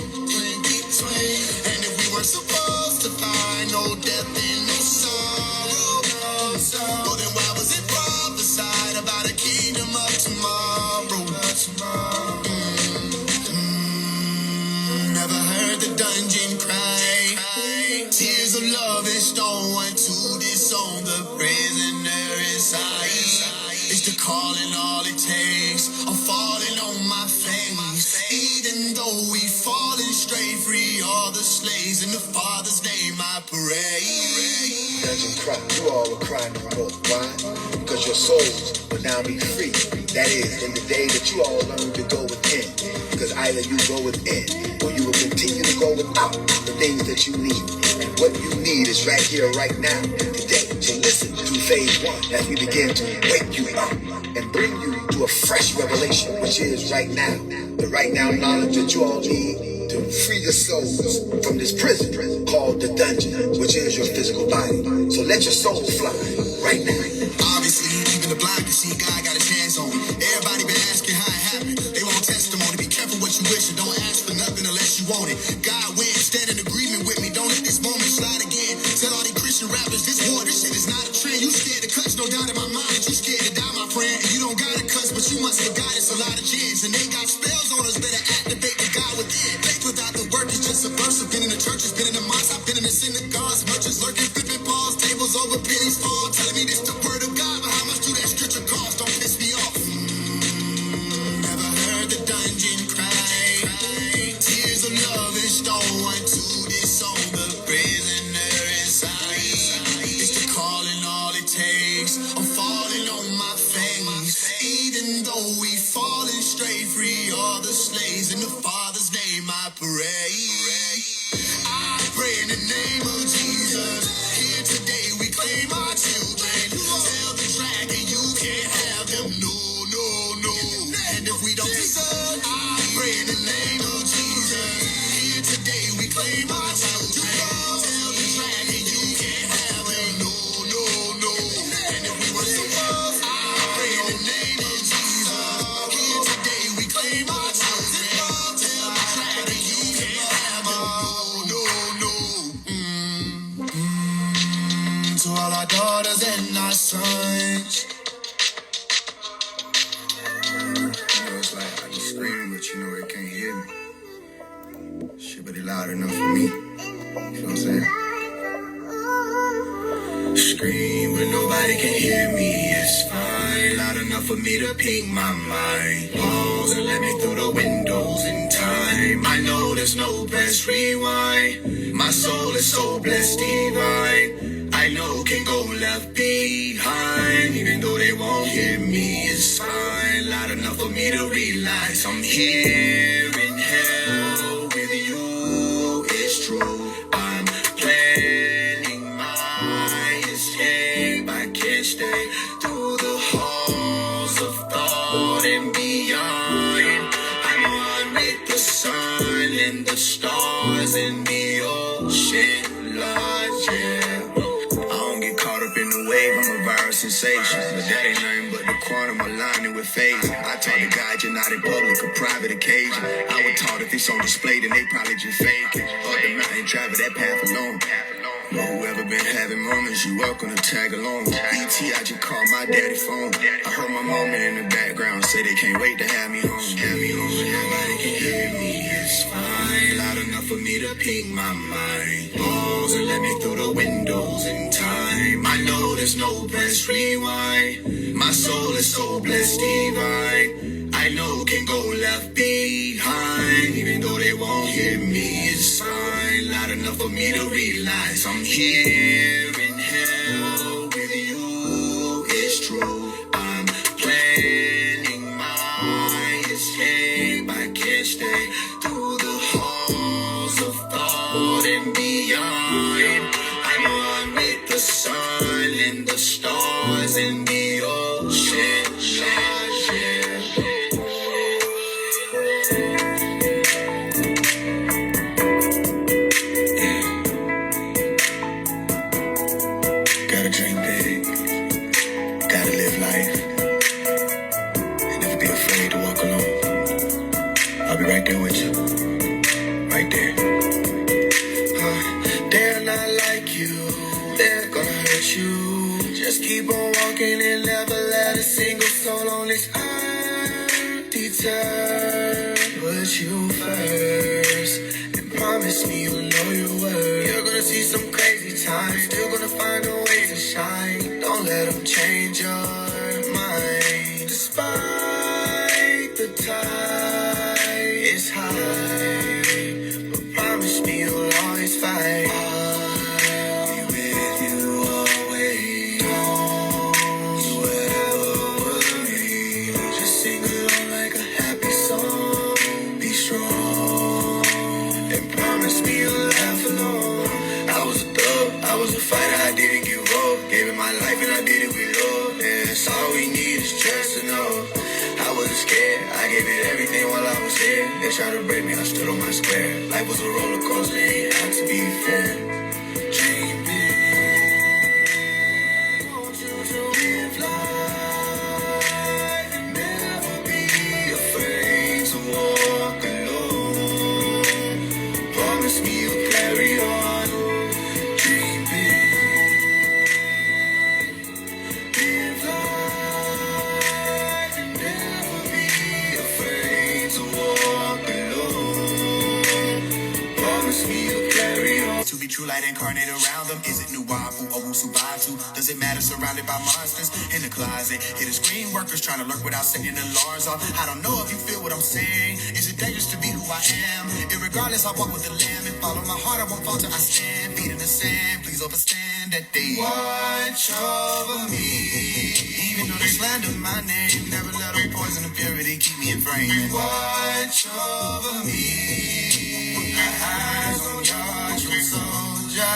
And if we weren't supposed to find no death and no sorrow, well then why was it prophesied about a kingdom of tomorrow? Never heard the dungeon cry. Tears of love and stone to disown the prisoner inside. It's the calling all it takes. I'm falling on my face. Even though we fallen straight, free all the slaves. In the Father's name I pray. Dungeon cry, you all were crying no more. Why? Because your souls will now be free. That is, in the day that you all learn to go within. Because either you go within, or you will continue to go without the things that you need. And what you need is right here, right now, today. So listen to phase one as we begin to wake you up and bring you to a fresh revelation, which is right now. The right now knowledge that you all need to free your souls from this prison called the dungeon, which is your physical body. So let your soul fly right now. Obviously, even the blind can see God got his hands on me. Everybody been asking how it happened. They want testimony. Be careful what you wish and don't ask for nothing unless you want it. God wins, stand in agreement with me. Don't let this moment slide again. Tell all these Christian rappers this war, this shit is not a trend. You scared to cuss, no doubt in my mind that you scared to die, my friend. And you don't gotta cuss, but you must have got it's a lot of chance. And they got spells on us, better activate the God within. Faith without the work is just a verse. I've been in the churches, been in the mosques, I've been in the synagogues. Merchants lurking, flipping balls, tables over pennies fall. Telling me this the word of God, but how much do that scripture cost? Don't piss me off. Never heard the dungeon cry. Tears of love and stone to disown the prisoner inside. It's the calling all it takes. I'm falling on my face. Even though we fallen straight, free all the slaves. In the Father's name I pray. I pray in the name of Jesus. Here today we claim our children. Tell the dragon you can't have them. No, no, no. And if we don't deserve, I pray in the name of Jesus. Here today we claim our children. Tell the dragon you can't have them. No, no, no. And if we were supposed, I pray in the name of Jesus. Here today we claim our children. Tell the dragon you can't have them. No, no, no. To all our daughters and our sons. It's like I can scream, but it can't hear me. Shit, but it loud enough for me. You know what I'm saying? Scream, but nobody can hear me. It's fine, loud enough for me to ping my mind. Pause and let me through the windows in time. I know there's no press rewind. My soul is so blessed, divine. I know can go left behind. Even though they won't hear me, it's fine. Loud enough for me to realize I'm here in hell with you. It's true. I'm planning my escape. I can't stay through the halls of thought and beyond. I'm on with the sun and the stars and the ocean, Lord, yeah. I'm a viral sensation, but that ain't nothing but the quantum aligning with phase. I taught the guide you're not in public, a private occasion. I was taught if it's on display, then they probably just fake it. Up the mountain, travel that path alone. But whoever been having moments, you welcome to tag along. ET, I just called my daddy phone. I heard my mama in the background say they can't wait to have me home. Nobody can hear me, it's fine. Loud enough for me to ping my mind. Pause and let me through the windows in time. I know there's no press rewind. My soul is so blessed, divine. I know can go left behind. Even though they won't hear me, it's fine. Loud enough for me to realize I'm here in hell with you. It's true. I'm planning my escape. I can't stay through the halls of thought and beyond. I'm on with the sun in the ocean. Gotta dream big, gotta live life, and never be afraid to walk alone. I'll be right there with you, right there. They're not like you, they're gonna hurt you. Just keep on walking and never let a single soul on this earth deter. Put you first and promise me you'll know your worth. You're gonna see some crazy times, still gonna find a way to shine. Don't let them change your mind. Despite the tide is high, but promise me you'll always fight. I'll be with you always. Don't you ever worry. Just sing along like a happy song. Be strong and promise me you'll laugh along. I was a thug, I was a fighter, I didn't give up. Gave it my life and I did it with love. And that's all we need is trust to know. I wasn't scared, I gave it everything while I was here. They tried to break me, I stood on my square. Life was a roller coaster, it had to be fair. Dream big, want you to live life and never be afraid to walk alone. Promise me you'll carry on. Dream big, live life and never be afraid to walk alone. Promise me you'll carry on. To be true light incarnate around them. Is it Nuwapu or Wusubatu? Does it matter surrounded by monsters in the closet? Hit the screen workers trying to lurk without setting the alarms off. I don't know if you feel what I'm saying. Is it dangerous to be who I am? Irregardless, I walk with the lamb and follow my heart. I won't falter, I stand. Feet in the sand, please understand that they watch over me. Even though they slander my name, never let them poison the purity, keep me in frame. Watch over me. Eyes on your true soldier.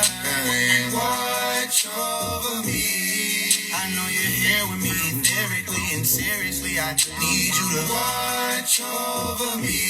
Watch over me. I know you're here with me lyrically and seriously. I need you to watch over me.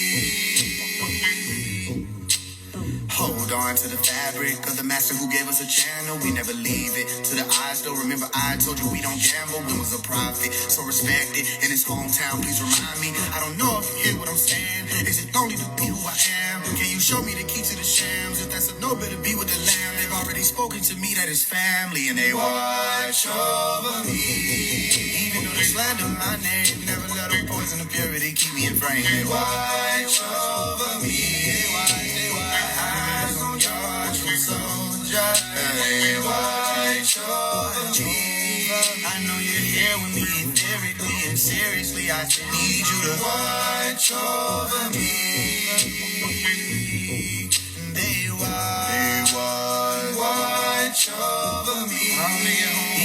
Hold on to the fabric of the master who gave us a channel. We never leave it to the eyes though. Remember I told you we don't gamble. We was a prophet, so respect it. In his hometown, please remind me. I don't know if you hear what I'm saying. Is it only to be who I am? Can you show me the key to the shams? If that's a no, better be with the lamb. They've already spoken to me that is family, and they watch over me. Even though they slander my name, never let them poison the purity, keep me in frame. They watch over me. They watch. Eyes on your true soldier. They watch over me. I know you're here with me lyrically and seriously. I need you to watch over me. They watch over me.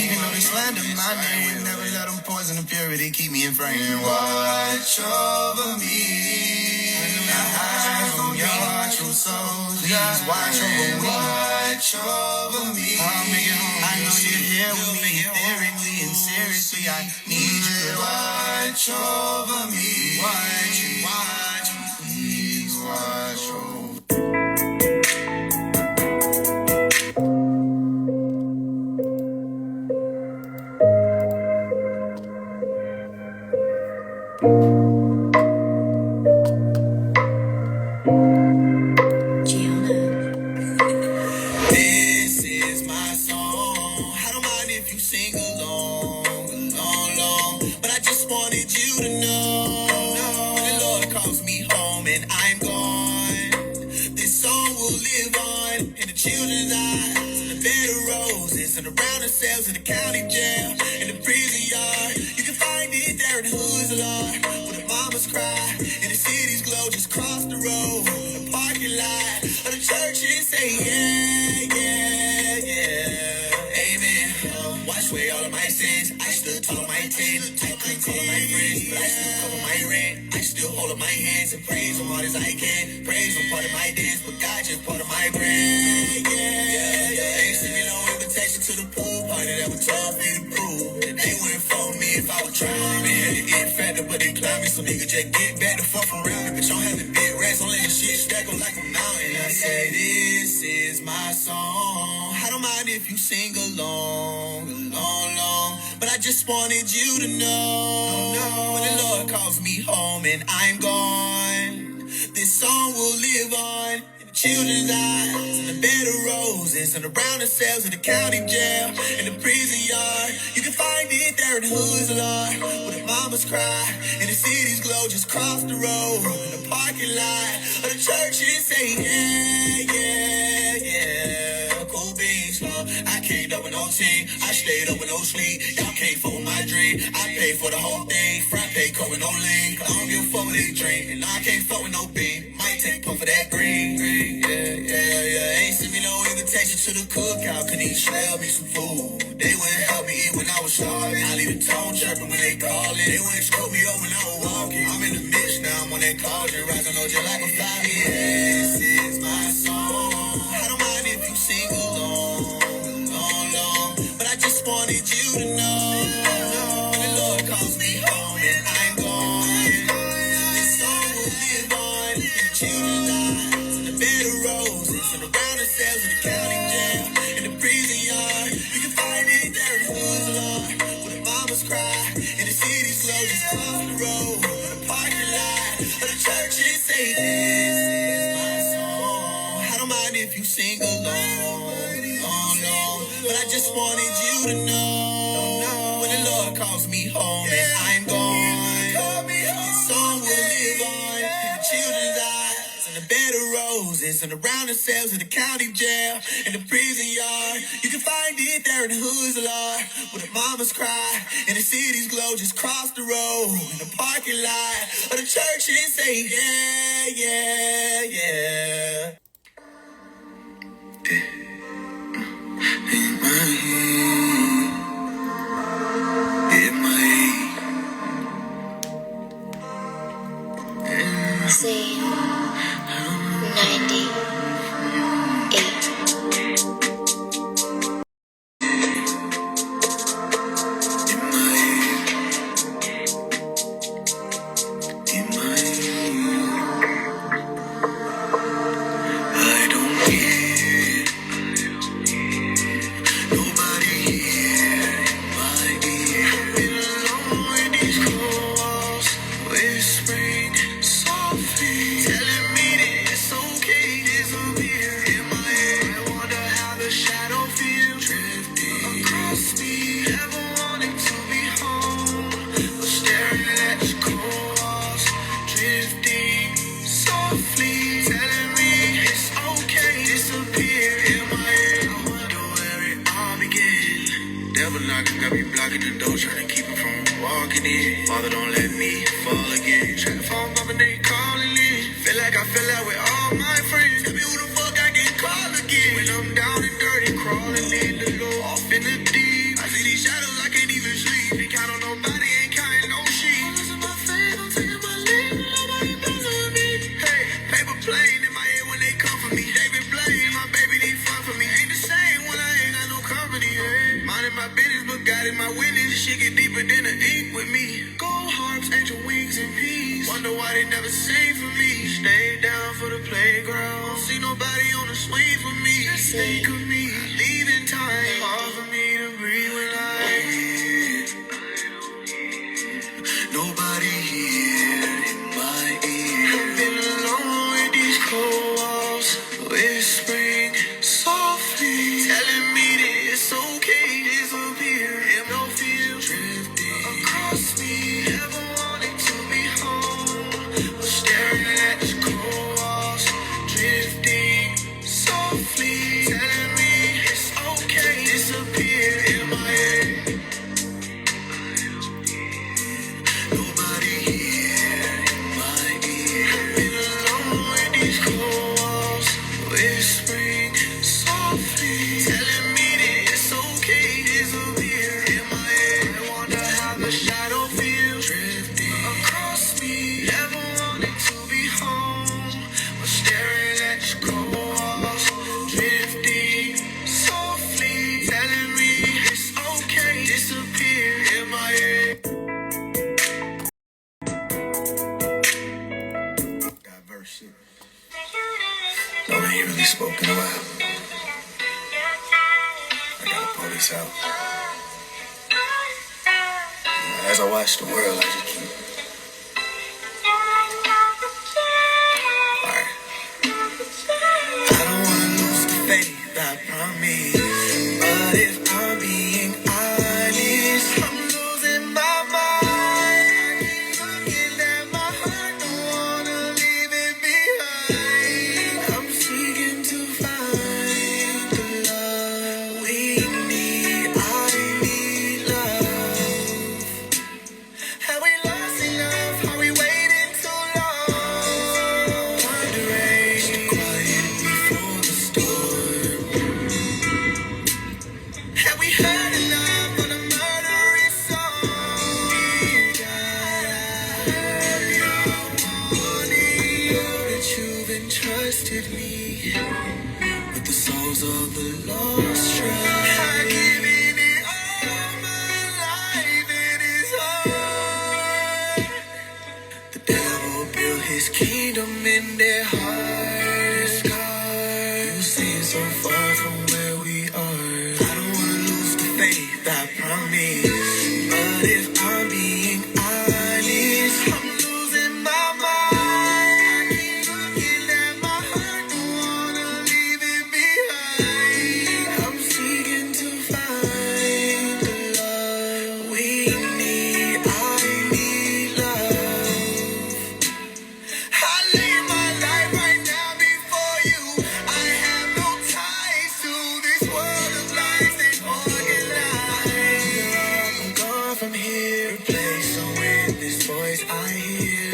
Even though they slander my name, never let them poison the purity, keep me in frame. They watch over me. Eyes on your true soul. Please watch over me. Watch over me. I know you're here with me lyrically and seriously. I need you to watch over me. Watch, please watch over me. This is my song. I don't mind if you sing along. But I just wanted you to know when the Lord calls me home and I'm gone, this song will live on in the children's eyes, in the bed of roses, and around themselves in the county jail, in the prison yard. You can find it there in Hoods, Lord, where the mamas cry, in the city's glow, just cross the road, the parking lot of the church and say yeah, yeah, yeah, amen. Wash away all of my sins. I stood tall on my 10. I couldn't call my friends, but I still cover my rent. I still hold up my hands and praise them hard as I can. Praise them part of my dance, but God just part of my brand. Yeah, yeah, yeah. Ain't send me no invitation to the pool party that was tough for me to prove. And they went find me some nigga, just get back the fuck around. Bitch, I'm having big racks, I'm letting shit stack up like a mountain. I say, this is my song. I don't mind if you sing along, but I just wanted you to know when the Lord calls me home and I'm gone, this song will live on. Children's eyes, and the bed of roses, and around the cells in the county jail, in the prison yard. You can find it there in the hoods, Lord, where the mamas cry, and the city's glow just cross the road, in the parking lot of the church and say, yeah, cool beans, I came up with no team, I stayed up with no sleep, y'all can't fuck with my dream, I paid for the whole thing, front pay coat with no lean, I don't give a fuck with they drink, and I can't fuck with no bean, might take puff of that green. Ain't send me no invitation to the cookout, couldn't even smell me some food. They wouldn't help me eat when I was starving. I leave the tone chirping when they call it. They wouldn't scope me up when I was walking. I'm in the mix now, I'm on that cauldron, rising on just like a fire. This is my song. I don't mind if you sing along, but I just wanted you to know when the Lord calls me home and I'm gone, this song will live on in the children's eyes, in the bed of roses, and around the cells in the county jail, in the prison yard. You can find it there in the woods, Lord, where the mamas cry, and the city's slow just cross the road, in the parking lot of the church and say, this is my song. I don't mind if you sing along, but I just wanted you to know when the Lord calls me home and I'm gone, this song will live on in the children's eyes, in the bed of roses, and around the cells in the county jail, in the prison yard. You can find it there in the hoods, Lord, where the mamas cry, and the city's glow just cross the road, in the parking lot of the church and say, yeah. Scene 98. Devil knocking, got me blocking the door, trying to keep him from walking in. Father, don't let me fall again. Try to phone mama, they calling in. Feel like I fell out with all my friends. Tell me who the fuck I can call again. When I'm down and dirty, crawling in the low, off in the deep. I see these shadows, I can't even sleep. Ain't count on nobody, ain't counting no sheep. Listen, my friend, I'm taking my lead. Nobody knows on me. Hey, paper plane in my head when they come for me. David Blaine, my baby, they fun for me. Ain't the same when I ain't got no company. Hey, minding my business, but God is my witness. Shit get deeper than the ink with me. Gold harps, angel wings, and peace. Wonder why they never sing for me. Stay down for the playground. Don't see nobody on the swing for me. Just think of me. Leaving time. Hard for me to breathe when I nobody here in my ear. I've been alone with these cold walls, whispering softly, telling me that it's okay. Disappear, have no fear, drifting across me. Never wanted to be home, but staring at these cold walls, drifting softly, telling me it's okay. Disappear in my head. Nobody here in my ear. I've been alone with these cold walls, whispering softly, telling me that it's okay. Disappear in my head. I wonder how the shadow feels, drifting across me. Never wanted to be home, but staring at these cold walls, drifting softly, telling me it's okay. Disappear in my head. while. I gotta pull this out. As I watch the world, I just keep. Alright. I don't wanna lose the faith, I promise. But if I'm being honest, I'm losing my mind. Looking at my heart, don't wanna leave it behind. I'm seeking to find the love we need. I need love. Have we lost enough? Are we waiting too long? Wondering, the quiet before the storm. Have we heard enough of the murdering song? God, I heard your warning. Know that you've entrusted me with the souls of the lost tribe. I've given it all my life, it is hard. The devil built his kingdom in their heart. It's scarred. You seem so far from where we are. I don't wanna lose the faith, I promise. But if I'm being honest, I'm losing my mind. I keep looking at my heart, don't wanna leave it behind. I'm seeking to find the love we need. I need love. I lay my life right now before you. I have no ties to this world of lies and organized. I'm gone from here, replaced. So in this voice I hear,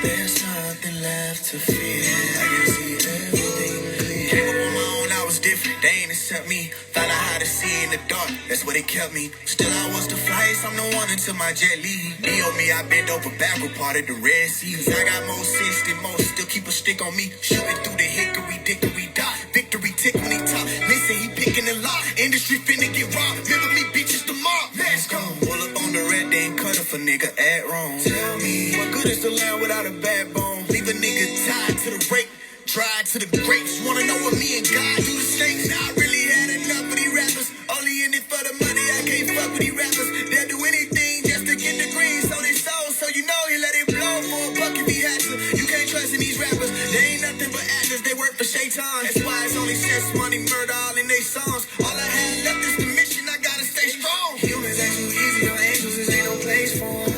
there's nothing left to fear. I can see everything clear. Came up on my own, I was different. They ain't accept me. Found out how to see in the dark. That's where they kept me. Still I was the flyest. I'm the one until my jet leave. Me on me, I bent over backward, part of the Red Sea. 'Cause I got more sense than most. Still keep a stick on me. Shooting through the hickory, dickory, dot. Victory tick when he talk. Listen, he picking the lock. Industry finna get robbed. Remember me, bitches, tomorrow. Let's go. Pull up on the red, then cut off a nigga at wrong. Tell me, what good is the land without a backbone? Leave a nigga tied to the rake, dried to the grapes. Wanna know what me and God do to snakes? Now I really had enough of these rappers. Only in it for the money, I can't fuck with these rappers. They'll do anything just to get the green, so they sold. So you know he let it blow for a buck if he has to. You can't trust in these rappers. They ain't nothing but actors, they work for Shaitan. That's why it's only sex, money, murder, all in they songs. All I had left is the mission, I gotta stay strong. Humans ain't too easy, no angels, this ain't no place for 'em.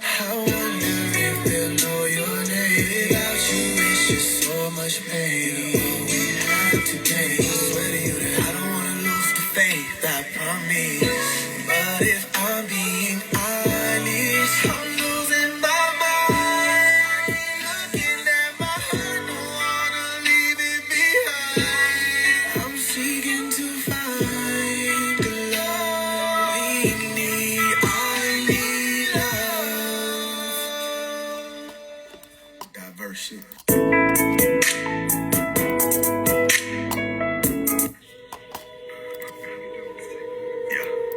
I wonder if they'll know your name. Without you, it's just so much pain. All we have to gain. I swear to you that I don't wanna lose the faith, I promise. But if I'm being honest, I'm losing my mind. I keep looking at my heart, don't wanna leave it behind. I'm seeking to find the love we need. I need love. Diverse shit.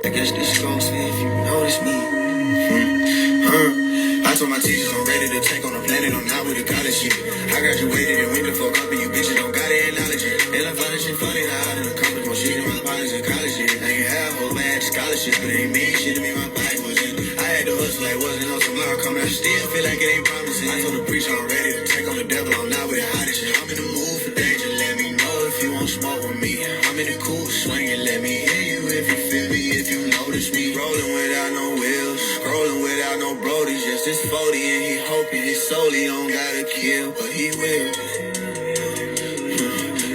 I guess this gon' say if you notice me. I told my teachers I'm ready to take on the planet. I'm not with the college shit. I graduated and went to fuck up, and you bitches don't got it acknowledge it. And I find this shit funny how I done accomplished more shit than my partners in college shit. I ain't have whole bad scholarship, but it ain't mean shit to me. My body was in. I had to hustle like wasn't on some long coming. I still feel like it ain't promising. I told the preacher I'm ready to take on the devil. I'm not with the hottest shit. I'm in the mood for danger. Let me know if you want smoke with me. I'm in the cool swinging. Let me hear you if you feel me. If you notice me rolling without no wheels, scrolling without no brodies, just this 40 and he hoping he solely don't gotta kill, but he will.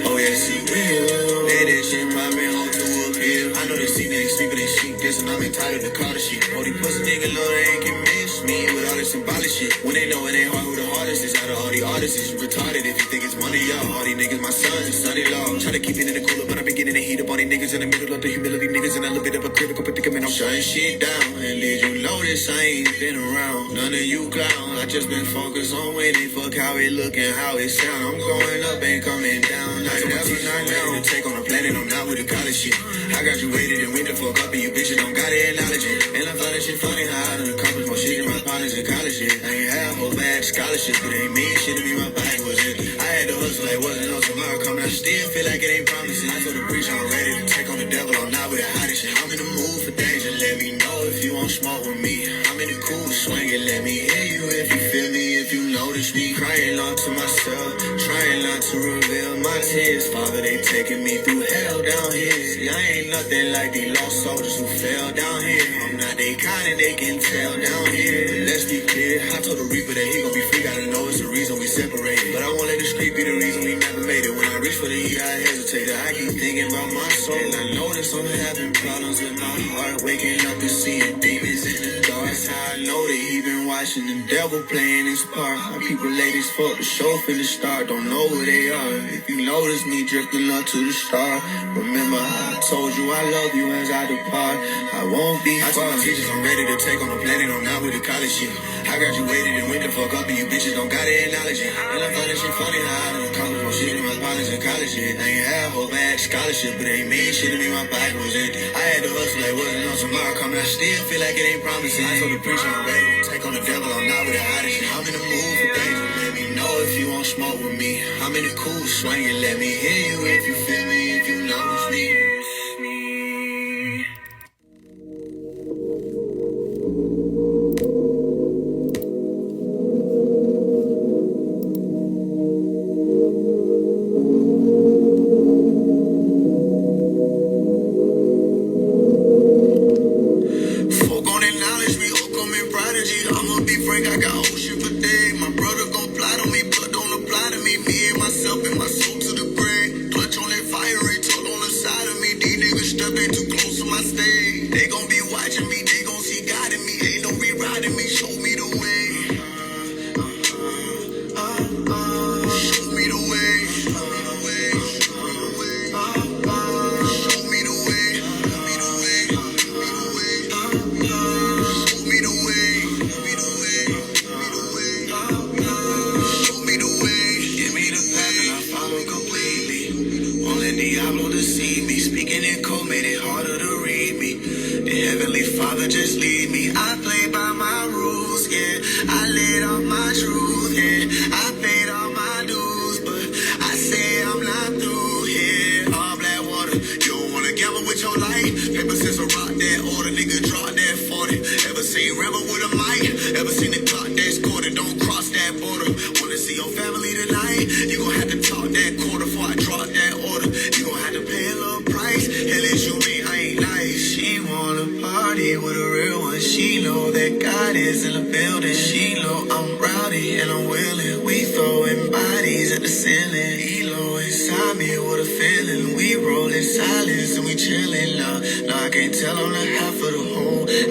Oh yes he will. Let that shit poppin' home to appeal. I know they see me, they sleep and they sheep, guessing I'm entitled to call the shit. Oh these pussy nigga know they ain't can miss me with all this symbolic shit. When they know it ain't hard, who the hardest is out of all the artists is you retarded if you think it's one of y'all. All these niggas my sons and son-in-law. Try to keep it in the cooler, but I been getting the heat up on these niggas in the middle of the humility niggas in a little bit of a critical predicament. I'm shutting shit down and did you notice I ain't been around none of you clowns. I just been focused on winning. Fuck how it look and how it sound. I'm going up, ain't coming down. I never not now to take on a planet. I'm not with the college shit. I graduated and went to fuck up, and you bitches don't got it acknowledge it. And I find that shit funny how I done accomplished more shit than my partners in college shit. I ain't have whole bad scholarship, but it ain't mean shit to me. My body was in. I had to hustle like what wasn't no tomorrow coming. I still feel like it ain't promising. I told the preacher I'm ready to take on the devil. I'm not with the hottest shit. I'm in the mood for danger. Let me know if you want smoke with me. I'm in the cool swinging. Let me hear you if you feel me. If you notice me crying long to myself, trying not to reveal my tears. Father, they taking me through hell down here. See, I ain't nothing like these lost soldiers who fell down here. I'm not they kind and they can tell down here. Let's be clear. I told the Reaper that he gon' be free. Gotta know it's the reason we separated. But I won't let the street be the reason we never made it. When I reach for the E, I hesitated. I keep thinking about my soul. And I notice I'm having problems with my heart. Waking up and seeing demons in the dark. That's how I know that he been watching the devil playing his part. How people ladies fuck the show finna start. Don't know who they are. If you notice me drifting up to the star, remember I told you I love you as I depart. I won't be far. I told my teachers I'm ready to take on the planet. I'm not with the college shit. I graduated and went the fuck up and you bitches don't got it acknowledge it. And I find that shit funny how I done accomplished more shit in my college and college shit. I ain't have hope, I had scholarship, but ain't mean shit to me, my pocket was empty. I had to hustle like wasn't no tomorrow coming. I still feel like it ain't promising. I told the preacher I'm ready to take on the devil. I'm not with the hottest shit. I'm in the mood for danger. Let me know if you want smoke with me. I'm in the cool swinging. Let me hear you if you feel me, if you notice me.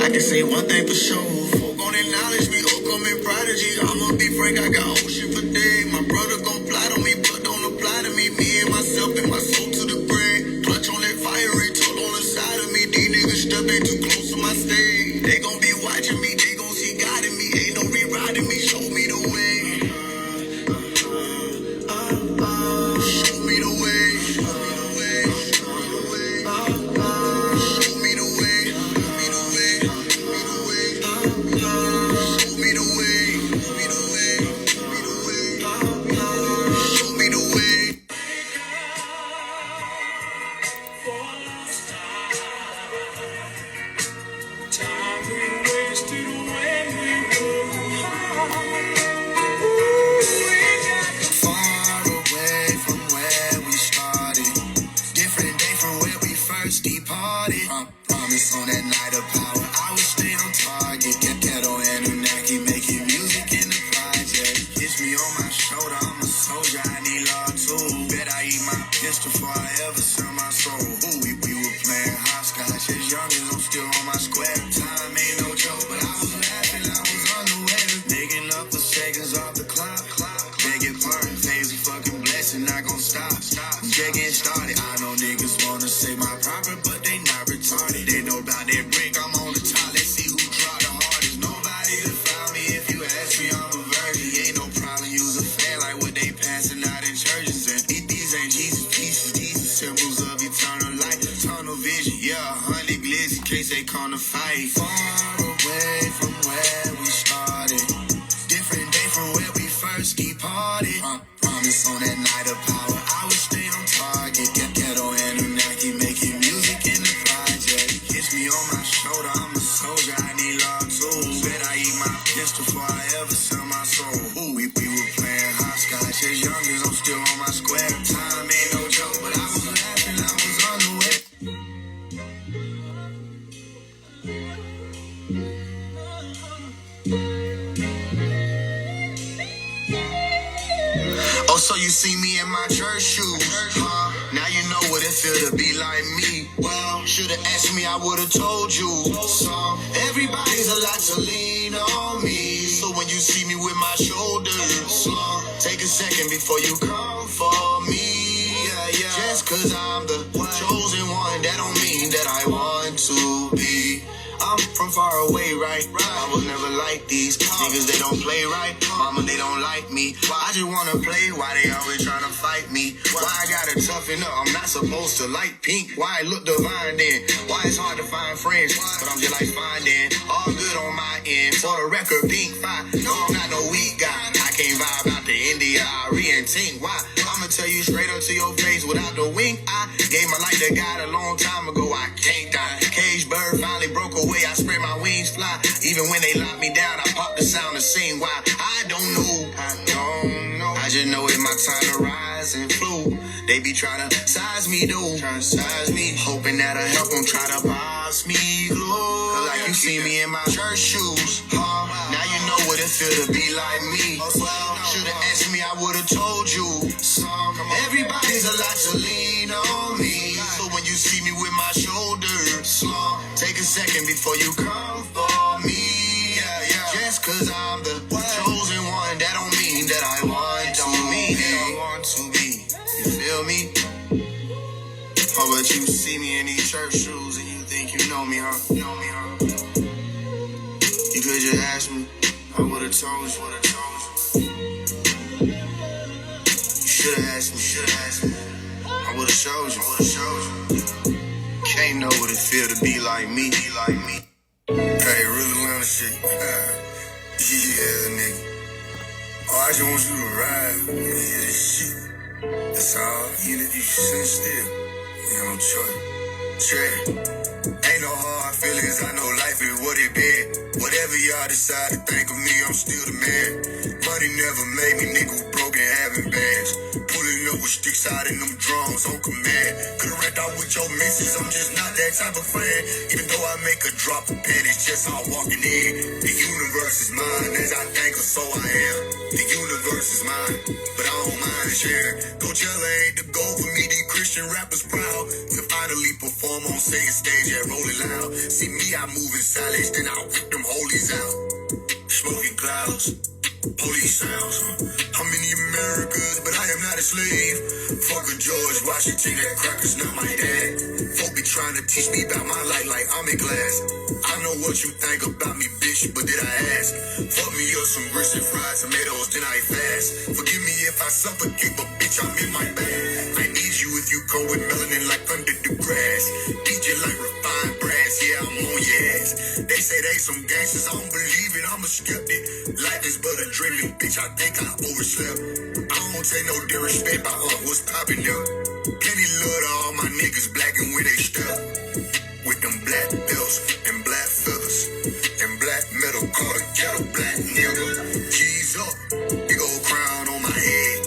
I can say one thing for sure. Folk gon' acknowledge me, upcoming prodigy. I'ma be frank, I got ocean for day. My brother gon' plot on me, but don't apply to me. Me and myself and my soul to the grave. Clutch on that fiery tool on the side of me. These niggas stepping too close to my stage. They gon' be watching me, they gon' see God in me. Ain't no reriding me, show me the way. Show me the way. Fight far away from where we started. Different day from where we first departed. Promise on that night of power. my church shoes. Now you know what it feel to be like me. Well, should've asked me, I would've told you. So everybody's a lot to lean on me. So when you see me with my shoulders, take a second before you come for me. Yeah. Just cause I'm the chosen one, that don't mean that I want to be. I'm from far away, right? I was never like these niggas, they don't play right. Mama, they don't like me. I just wanna play, why they always tryna fight me? Why I gotta toughen up, I'm not supposed to like pink. Why I look divine then? Why it's hard to find friends, but I'm just like fine then. All good on my end, for the record, pink fine. No, I'm not no weak guy. I can't vibe out the India, Ari and Tink. Why? I'ma tell you straight up to your face without the wink. I gave my life to God a long time ago, I can't die. Cage bird finally broke away, I spread my wings fly. Even when they lock me down, I pop the sound and sing. Why? I don't know. I just know it's my time to rise and flow. They be trying to size me though, hoping that'll help them try to boss me low. Cause like you see me in my church shoes, now you know what it feel to be like me. Should've asked me, I would've told you. Everybody's a lot to lean on me. So when you see me with my shoulders, take a second before you come for me. Yeah. Just cause I'm the chosen one, that don't mean that I want to be. You feel me? Oh, but you see me in these church shoes and you think you know me, huh? You could just ask me, I would've told you. You should've asked me, I would've showed you. Can't know what it feel to be like me. Hey, real Atlanta shit. Yeah, nigga. Oh, I just want you to ride with me. Yeah, shit. That's all. You sit still. You know, check. Ain't no hard feelings. I know life is what it been. Whatever y'all decide to think of me, I'm still the man. Money never made me, nigga, broken having bands. Pulling up with sticks out in them drums on command. Could've wrecked out with your missus, I'm just not that type of friend. Even though I make a drop of pen, it's just all walking in. The universe is mine, as I think of, so I am. The universe is mine, but I don't mind sharing. Coachella ain't the goal for me, these Christian rappers proud to finally perform on same stage and roll it loud. See me, I move in silence, then I whip them holies out. Smoking clouds, police sounds. How many Americas, but I am not a slave. Fuck a George Washington, that cracker's not my dad. Folk be trying to teach me about my life like I'm in class. I know what you think about me, bitch, but did I ask? Fuck me up some grits and fried tomatoes, then I fast. Forgive me if I suffocate, but bitch, I'm in my bag. I need you if you go with melanin like under the grass. DJ like refined brass, yeah, I'm on your ass. They say they some gangsters, I don't believe it, I'm a skeptic. Life is but a dreaming, bitch, I think I overslept. I don't take no disrespect by what's poppin' up. Plenty love to all my niggas black and where they step. With them black belts and black feathers and black metal, call the ghetto black nigga. Keys up, big old crown on my head.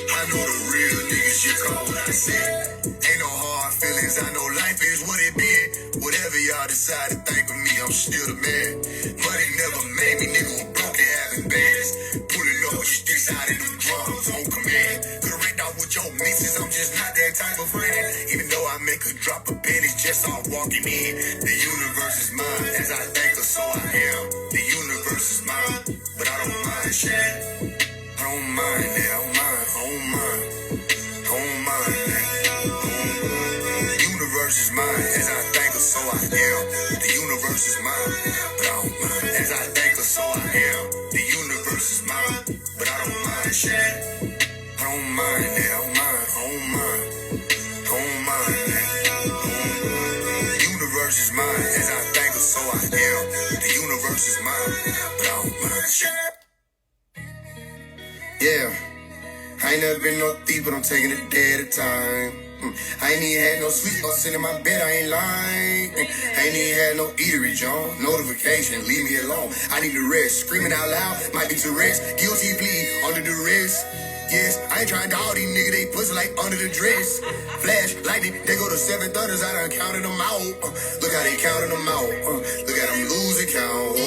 I know the real niggas, you call what I said. Ain't no hard feelings, I know life is what it been. Whatever y'all decide to think of me, I'm still the man. Money never made me, nigga, I'm broke and having bands. Pulling up with sticks out in them drums on command. Could've wrecked out with your missus, I'm just not that type of friend. Even though I make a drop of pen, it's just all walking in. The universe is mine, as I think of, so I am. The universe is mine, but I don't mind sharing. I don't mind that, I don't mind that. The universe is mine, as I think of, so I am. The universe is mine, but I don't mind. As I think of, so I am. The universe is mine, but I don't mind sharing. I don't mind that, I don't mind that. The universe is mine, as I think of, so I am. The universe is mine, but I don't mind sharing. Yeah, I ain't never been no thief, but I'm taking a day at a time. I ain't even had no sleep, I'm sitting in my bed, I ain't lying. I ain't even had no eatery, John. Notification, leave me alone. I need to rest. Screaming out loud, might be to rest. Guilty plea, under the wrist. Yes, I ain't trying to dog these niggas, they pussy like under the dress. Flash, lightning, they go to 7 thunders, I done counted them out. Look how they counted them out. Look at them losing count.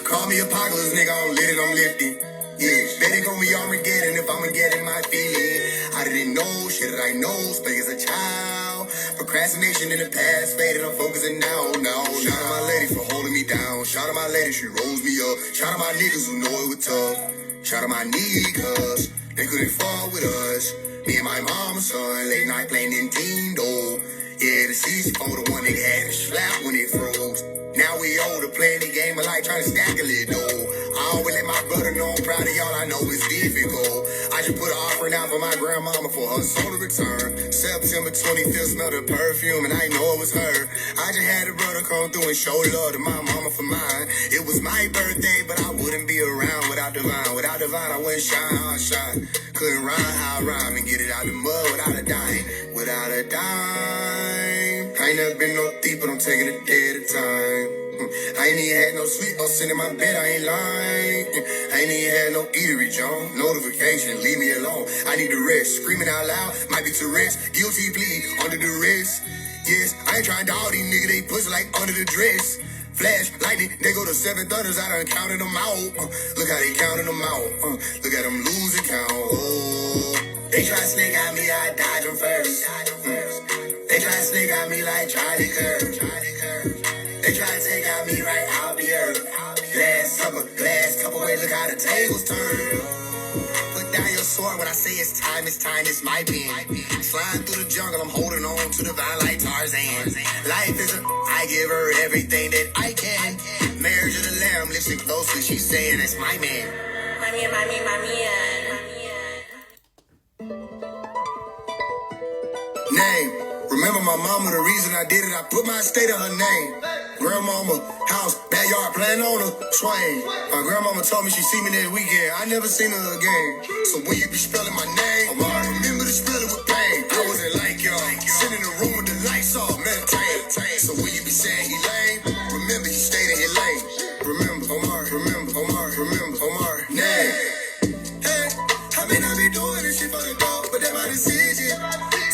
Call me apocalypse, nigga, I'm lit and I'm lifted. Yeah, bet it gon' be Armageddon if I'ma get in my feeling. I didn't know, shit that I know, spake as a child. Procrastination in the past, faded, I'm focusing now. Shout out my lady for holding me down. Shout out my lady, she rose me up. Shout out my niggas who know it was tough. Shout out my niggas, they couldn't fall with us. Me and my mama's son, late night playing Nintendo. Yeah, the CC4, the one that had the slap when it froze. Now we older, playing the game of life, trying to stack a little dough. I always let my brother know I'm proud of y'all, I know it's difficult. I just put an offering out for my grandmama for her soul to return. September 25th, smelled the perfume, and I know it was her. I just had a brother come through and show love to my mama for mine. It was my birthday, but I wouldn't be around without Divine. Without Divine, I wouldn't shine how I shine. Couldn't rhyme how I rhyme and get it out the mud without a dime. Without a dime. I ain't never been no thief, but I'm taking a day at a time. I ain't even had no sleep, I'm sitting in my bed, I ain't lying. I ain't even had no eatery, John. Notification, leave me alone. I need to rest, screaming out loud, might be to rest. Guilty plea, under the wrist. Yes, I ain't trying to dog these niggas, they pussy like under the dress. Flash, lightning, they go to 7 thunders, I done counted them out. Look how they counted them out. Look at them losing count. Oh, they try to snake at me, I dodge them first. They try to snake at me like Charlie Kirk. They try to take out me right out the earth. Glass couple ways, look how the tables turn. Put down your sword when I say it's time, it's my pen. Sliding through the jungle, I'm holding on to the vine like Tarzan. Life is I give her everything that I can. Marriage of the lamb, listen closely, she's saying it's my man. Name. Remember my mama, the reason I did it, I put my estate on her name. Grandmama, house, backyard, playing on a swing. My grandmama told me she see me this weekend, I never seen her again. So when you be spelling my name, I'm hard to remember to spell it with pain. I wasn't like y'all, sitting in the room with the lights off, meditate. So when you be saying he lame, remember he stayed in his lane. Remember, Omar, name. Hey, I may not be doing this shit for the dog, but that's my decision.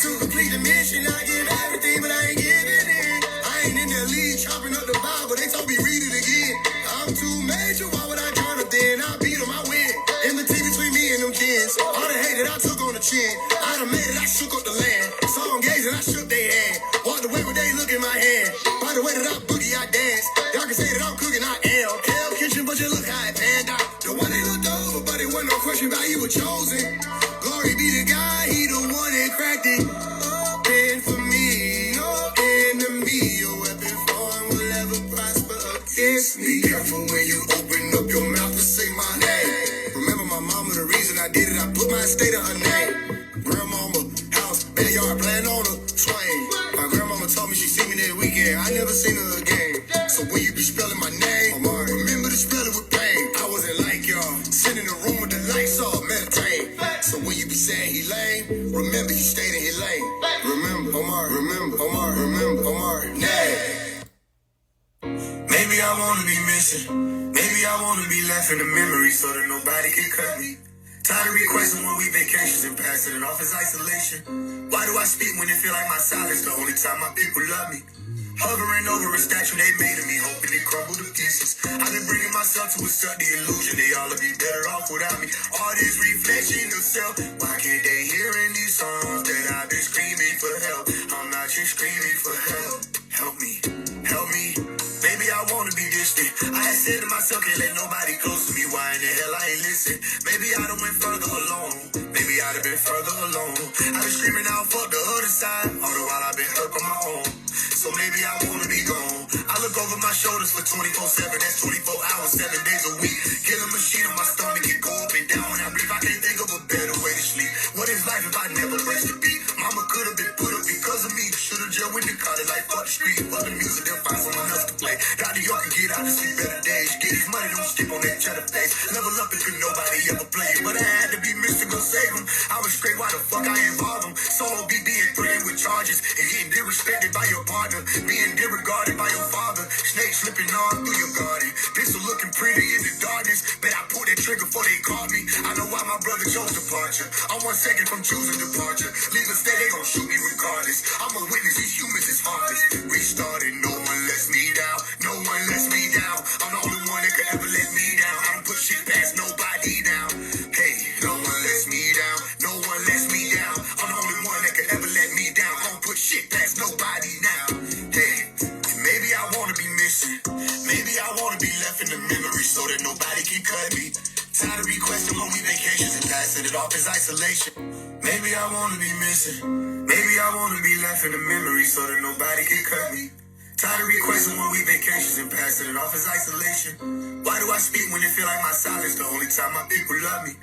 To complete the mission, I give everything, but I ain't giving it. I ain't in the league chopping up the Bible, they told me read it again. I'm too major, why would I join up then? I beat them, I win. Enmity between me and them kids. All the hate that I took on the chin. I done made it, I shook up the land. Saw them gazing, I shook their hand. Walked away when they look in my hand. By the way that I boogie, I dance. Y'all can say that I'm cooking, I am. Hell kitchen, but you look how it panned out. The one they looked over, but it wasn't no question about you were chosen. Glory be to God, he the one that cracked it open for me. No enemy, your weapon form will ever prosper against me. Be careful when you open up your mouth to say my name. Remember my mama, the reason I did it, I put my estate on her name. Grandmama, house, backyard, playing on a swing. My grandmama told me she see me that weekend, I never seen her again. So when you be spelling my name, remember to spell it with pain. I wasn't like y'all, sitting in the room with the lights off, meditate. So when you be saying he lame, remember he stayed in his lane. Remember, Omar, name. Maybe I wanna be missing. Maybe I wanna be left in the memory so that nobody can cut me. Tired of requesting when we vacations and passing it off as isolation. Why do I speak when it feel like my silence the only time my people love me? Hovering over a statue they made of me, hoping it crumble to pieces. I've been bringing myself to accept the illusion they all be better off without me. All this reflection of self, why can't they hear in these songs that I've been screaming for help? I'm not just screaming for help. Help me. Maybe I wanna be distant. I had said to myself, can't let nobody close to me. Why in the hell I ain't listen? Maybe I'd have went further alone. Maybe I'd have been further alone. I've been screaming out, fuck the other side. All the while I've been hurt on my own. So maybe I wanna be gone. I look over my shoulders for 24/7. That's 24 hours, 7 days a week. Kill a machine on my stomach, it go up and down when I breathe. I can't think of a better way to sleep. What is life if I never pressed the beat? Mama could have been put up because of me. Should've just went to college like fuck the street. Fuck the music, then find someone else to play. Dr. York can get out and see better days. Get his money, don't skip on that cheddar face. Level up and could nobody ever play it. But I had to be Mr. Go save him. I was straight, why the fuck I involve him? Solo be being put in with charges and getting disrespected by your partner. Being disregarded by your father. Snake snake slipping on through your garden. Pistol looking pretty in the darkness. Bet I pulled that trigger before they caught me. I know why my brother chose departure. I'm 1 second from choosing departure. Leave a stay, they gon' shoot me regardless. I'm a witness, these humans is heartless. Restarted, no one lets me down. No one lets me down. I'm the only one that could ever let me down. I don't put shit past nobody down. Hey, no one lets me down. No one lets me down. I'm the only one that could ever let me down. I don't put shit past nobody now. Hey, maybe I wanna be missing. Maybe I wanna be left in the memory so that nobody can cut me. Tired of requesting lonely vacations and passing it off as isolation. Maybe I wanna be missing. Maybe I wanna be left in the memory so that nobody can cut me. Tired of requesting 1 week vacations and passing it off as isolation. Why do I speak when it feel like my silence the only time my people love me?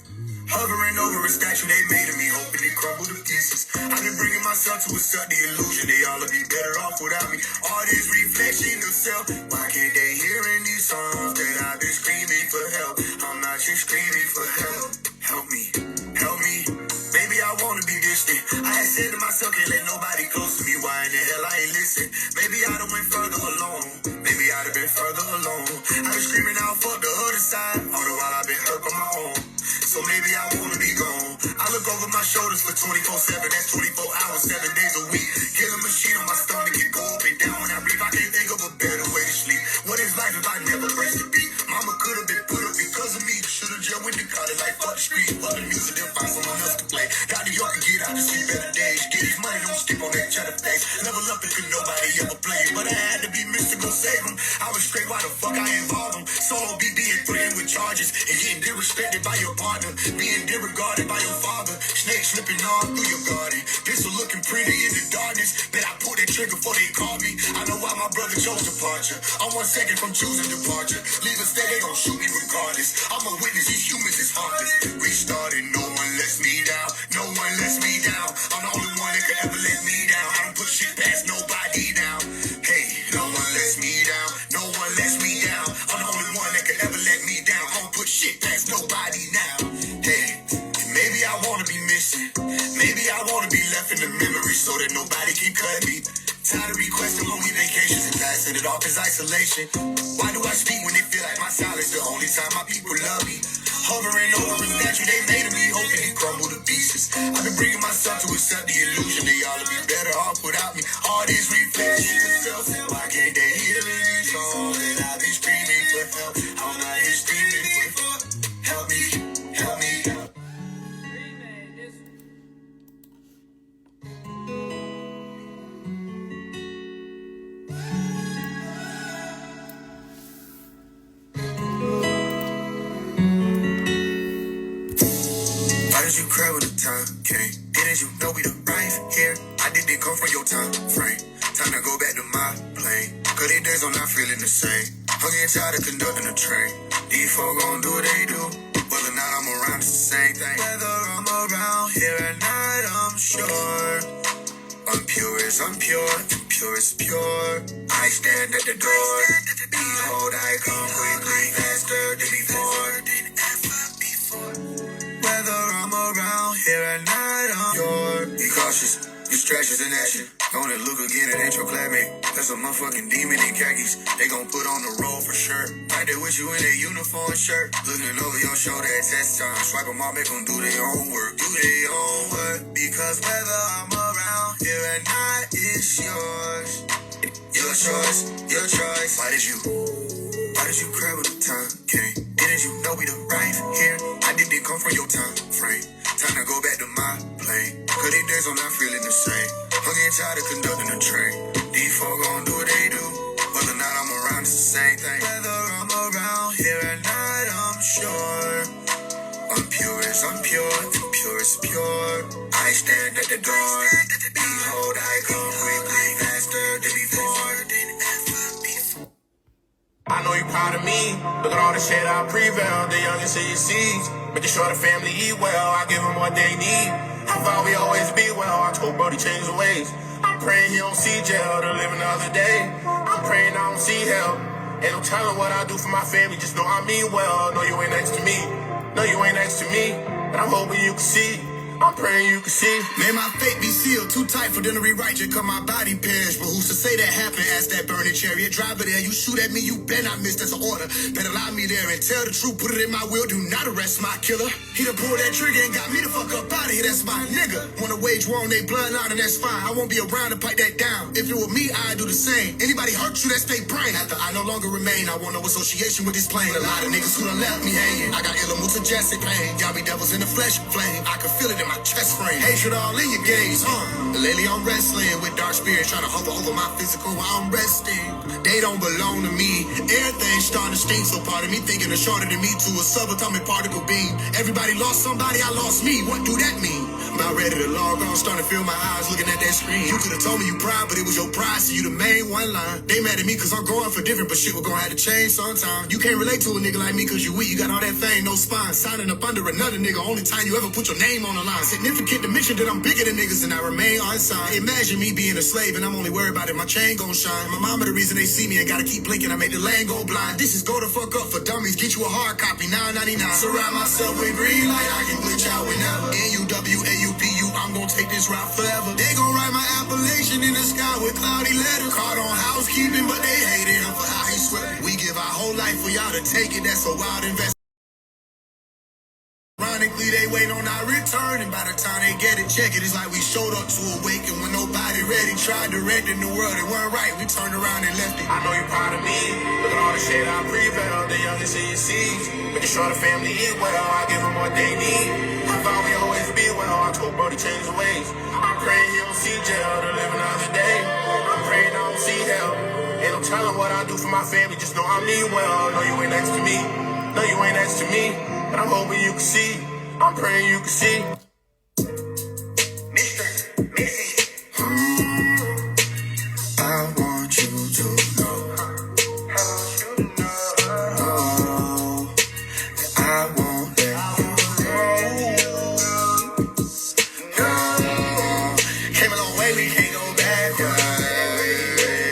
Hovering over a statue they made of me, hoping it crumble to pieces. I've been bringing myself to accept the illusion they all would be better off without me. All this reflection of self, why can't they hear in these songs that I've been screaming for help? I'm not just screaming for help. Help me, help me. Maybe I wanna be distant. I had said to myself, can't let nobody close to me. Why in the hell I ain't listen? Maybe I'd have went further alone. Maybe I'd have been further alone. I've been screaming out, fuck the other side. All the while I've been hurt by my own. So maybe I wanna be gone. I look over my shoulders for 24/7. That's 24 hours, 7 days a week. Killing machine on my stomach, it go up and down when I breathe. I can't think of a better way to sleep. What is life if I never pressed the beat? Mama could have been put up because of me. Should've just went to college like fuck the street. Fuck the music, then find someone else to play. Got New York and get out to see better days. Get his money, don't skip on that cheddar face. Level up and could nobody ever play. But I had to be mystical, save him. I was straight, why the fuck I involved him? Solo BB and threatened with charges. And getting disrespected by your partner. Being disregarded by your father. Snake slipping on through your garden. Pistol looking pretty in the darkness. Bet I pulled that trigger before they caught me. I know why my brother chose departure. I'm 1 second from choosing departure. Leave a stay, they gon' shoot me regardless. I'm a witness, these humans is heartless. Restarted, no one lets me down. No one lets me down. I'm the only one that could ever let me down. I don't put shit past nobody down. Hey, no one lets me down. No one lets me down. I'm the only one that could ever let me down. I don't put shit past nobody now. Hey, maybe I wanna be missing. Maybe I wanna be left in the memory so that nobody can cut me. Tired of requesting lonely vacations and passing it off as isolation. Why do I speak when it feel like my silence the only time my people love me? Hovering over a statue they made of me, hoping it crumble to pieces. I've been bringing myself to accept the illusion they all would be better off without me. All this reflection of self, why can't they hear in these songs that I've been screaming for help? I'm not here screaming for help. Help me, help me. Why did you cry when the time came? Didn't you know we the right here? I didn't come from your time frame. Time to go back to my plane. Cause these days I'm not feeling the same. I'm getting tired of conducting a train. These folk gon' do what they do. Whether or not I'm around, it's the same thing. Whether I'm around here or not, I'm sure. I'm pure as I'm pure, and pure as pure. I stand at the door. Behold, I come quickly, faster than before. Whether I'm around here or not, I'm yours. Be cautious, distractions in action. Gonna look again, it ain't your classmate. That's a motherfucking demon in khakis. They gon' put on the roll for sure. Right there with you in their uniform shirt. Looking over your shoulder at test time. Swipe them all, make them do their own work. Do their own work. Because whether I'm around here or not, it's yours. Your choice, your choice. Why did you cry when the time came? Didn't you know we the right here? I didn't come from your time frame. Time to go back to my plane. Cause these days I'm not feeling the same. I'm getting tired of conducting a train. These folk gon' do what they do. Whether or not I'm around, it's the same thing. Whether I'm around here or not, I'm sure. I'm pure as I'm pure, and pure as pure. I stand at the door. Behold, I come quickly, faster than before. I know you proud of me. Look at all the shit I prevailed. The youngest of your seeds. Making sure the family eat well. I give them what they need. How far we always be well. I told Brody change the ways. I'm praying he don't see jail to live another day. I'm praying I don't see hell. Ain't no telling what I do for my family. Just know I mean well. Know you ain't next to me. Know you ain't next to me. But I'm hoping you can see. I'm praying you can see. May my fate be sealed, too tight for them to rewrite, just cause my body perish. But who's to say that happened? Ask that burning chariot driver there. You shoot at me, you better not miss, that's an order. Better lie me there and tell the truth, put it in my will, do not arrest my killer. He done pulled that trigger and got me the fuck up out of here, that's my nigga. Wanna wage war on they bloodline and that's fine. I won't be around to pipe that down. If it were me, I'd do the same. Anybody hurt you, that's they brain. After I no longer remain, I want no association with this plane. A lot of niggas who done left me hanging. I got illimutajestic pain. Y'all be devils in the flesh flame. I can feel it in my chest frame. Hatred all in your gaze, Lately I'm wrestling with dark spirits trying to hover over my physical while I'm resting. They don't belong to me. Everything's starting to stink, so part of me thinking they're shorter than me to a subatomic particle beam. Everybody lost somebody, I lost me. What do that mean? About ready to log on, starting to feel my eyes looking at that screen. You could have told me you proud, but it was your pride, so you the main one line. They mad at me cause I'm going for different, but shit we're gonna have to change sometime. You can't relate to a nigga like me cause you weak, you got all that fame, no spine. Signing up under another nigga, only time you ever put your name on the line. Significant to mention that I'm bigger than niggas and I remain unsigned. Imagine me being a slave and I'm only worried about if my chain gon' shine. My mama the reason they see me and gotta keep blinking, I make the lane go blind. This is go the fuck up for dummies, get you a hard copy, $9.99. Surround myself with green light, I can glitch out whenever. NUWAUPU, I'm gon' take this route forever. They gon' write my appellation in the sky with cloudy letters. Caught on housekeeping, but they hated him for how he swept. We give our whole life for y'all to take it, that's a wild investment. Ironically, they wait on our return, and by the time they get it, check it, it's like we showed up to awaken when nobody ready. Tried to rent in the world, it weren't right. We turned around and left it. I know you're proud of me. Look at all the shit I prevailed. The youngest of your seeds. Making sure the family eat well. I give them what they need. I thought we always be well. I told Brody change the ways. I'm praying he don't see jail to live another day. I'm praying I don't see hell. Ain't no telling what I do for my family. Just know I mean well. Know you ain't next to me. Know you ain't next to me. But I'm hoping you can see. I'm praying you can see. Mr. Missy. I want you to know. That I won't let you go. Came a long way, we can't go backwards.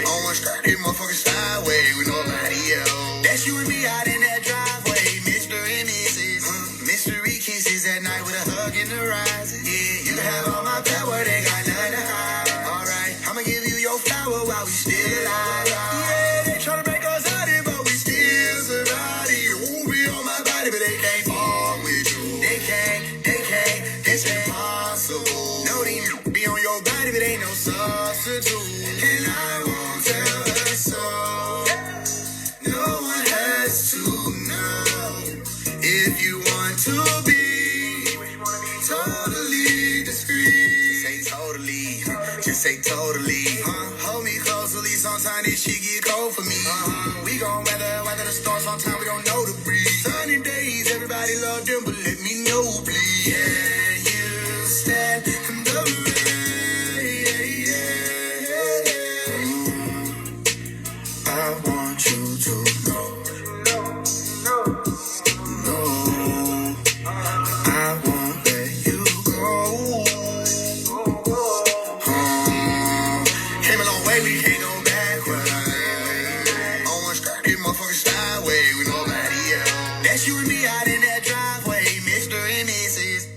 On one skirt, hit motherfuckers sideways with nobody else. That's you and me out in that driveway, Mr. and Mrs. Mystery kisses at night with a hug in the rising. Yeah, you have all my power, they got nothing to hide. Alright, I'ma give you your flower while we still alive. Yeah, they tryna make us out it, but we still survive. Ooh, be on my body, but they can't fall with you. They can't, it's impossible. No, they be on your body, but ain't no substitute. And I won't tell her so. No one has to know. If you want to be totally discreet, say totally, just say totally. Hold me closely, sometimes this shit get cold for me. We gon' weather the storm, sometimes we don't know the breeze. Sunny days, everybody love them, but let me know, please. Can you stand the rain? I want you to know. I won't let you go. Came a long way, we can't go backwards. On one skirt, hit motherfuckers sideways with nobody else. That's you and me out in that driveway, Mr. and Mrs.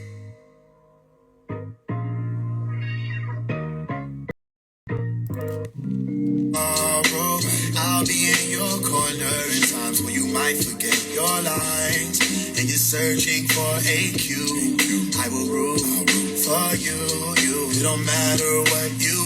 I'll be in your corner in times when you might forget your lines and you're searching for a cue. I will root for you. It don't matter what you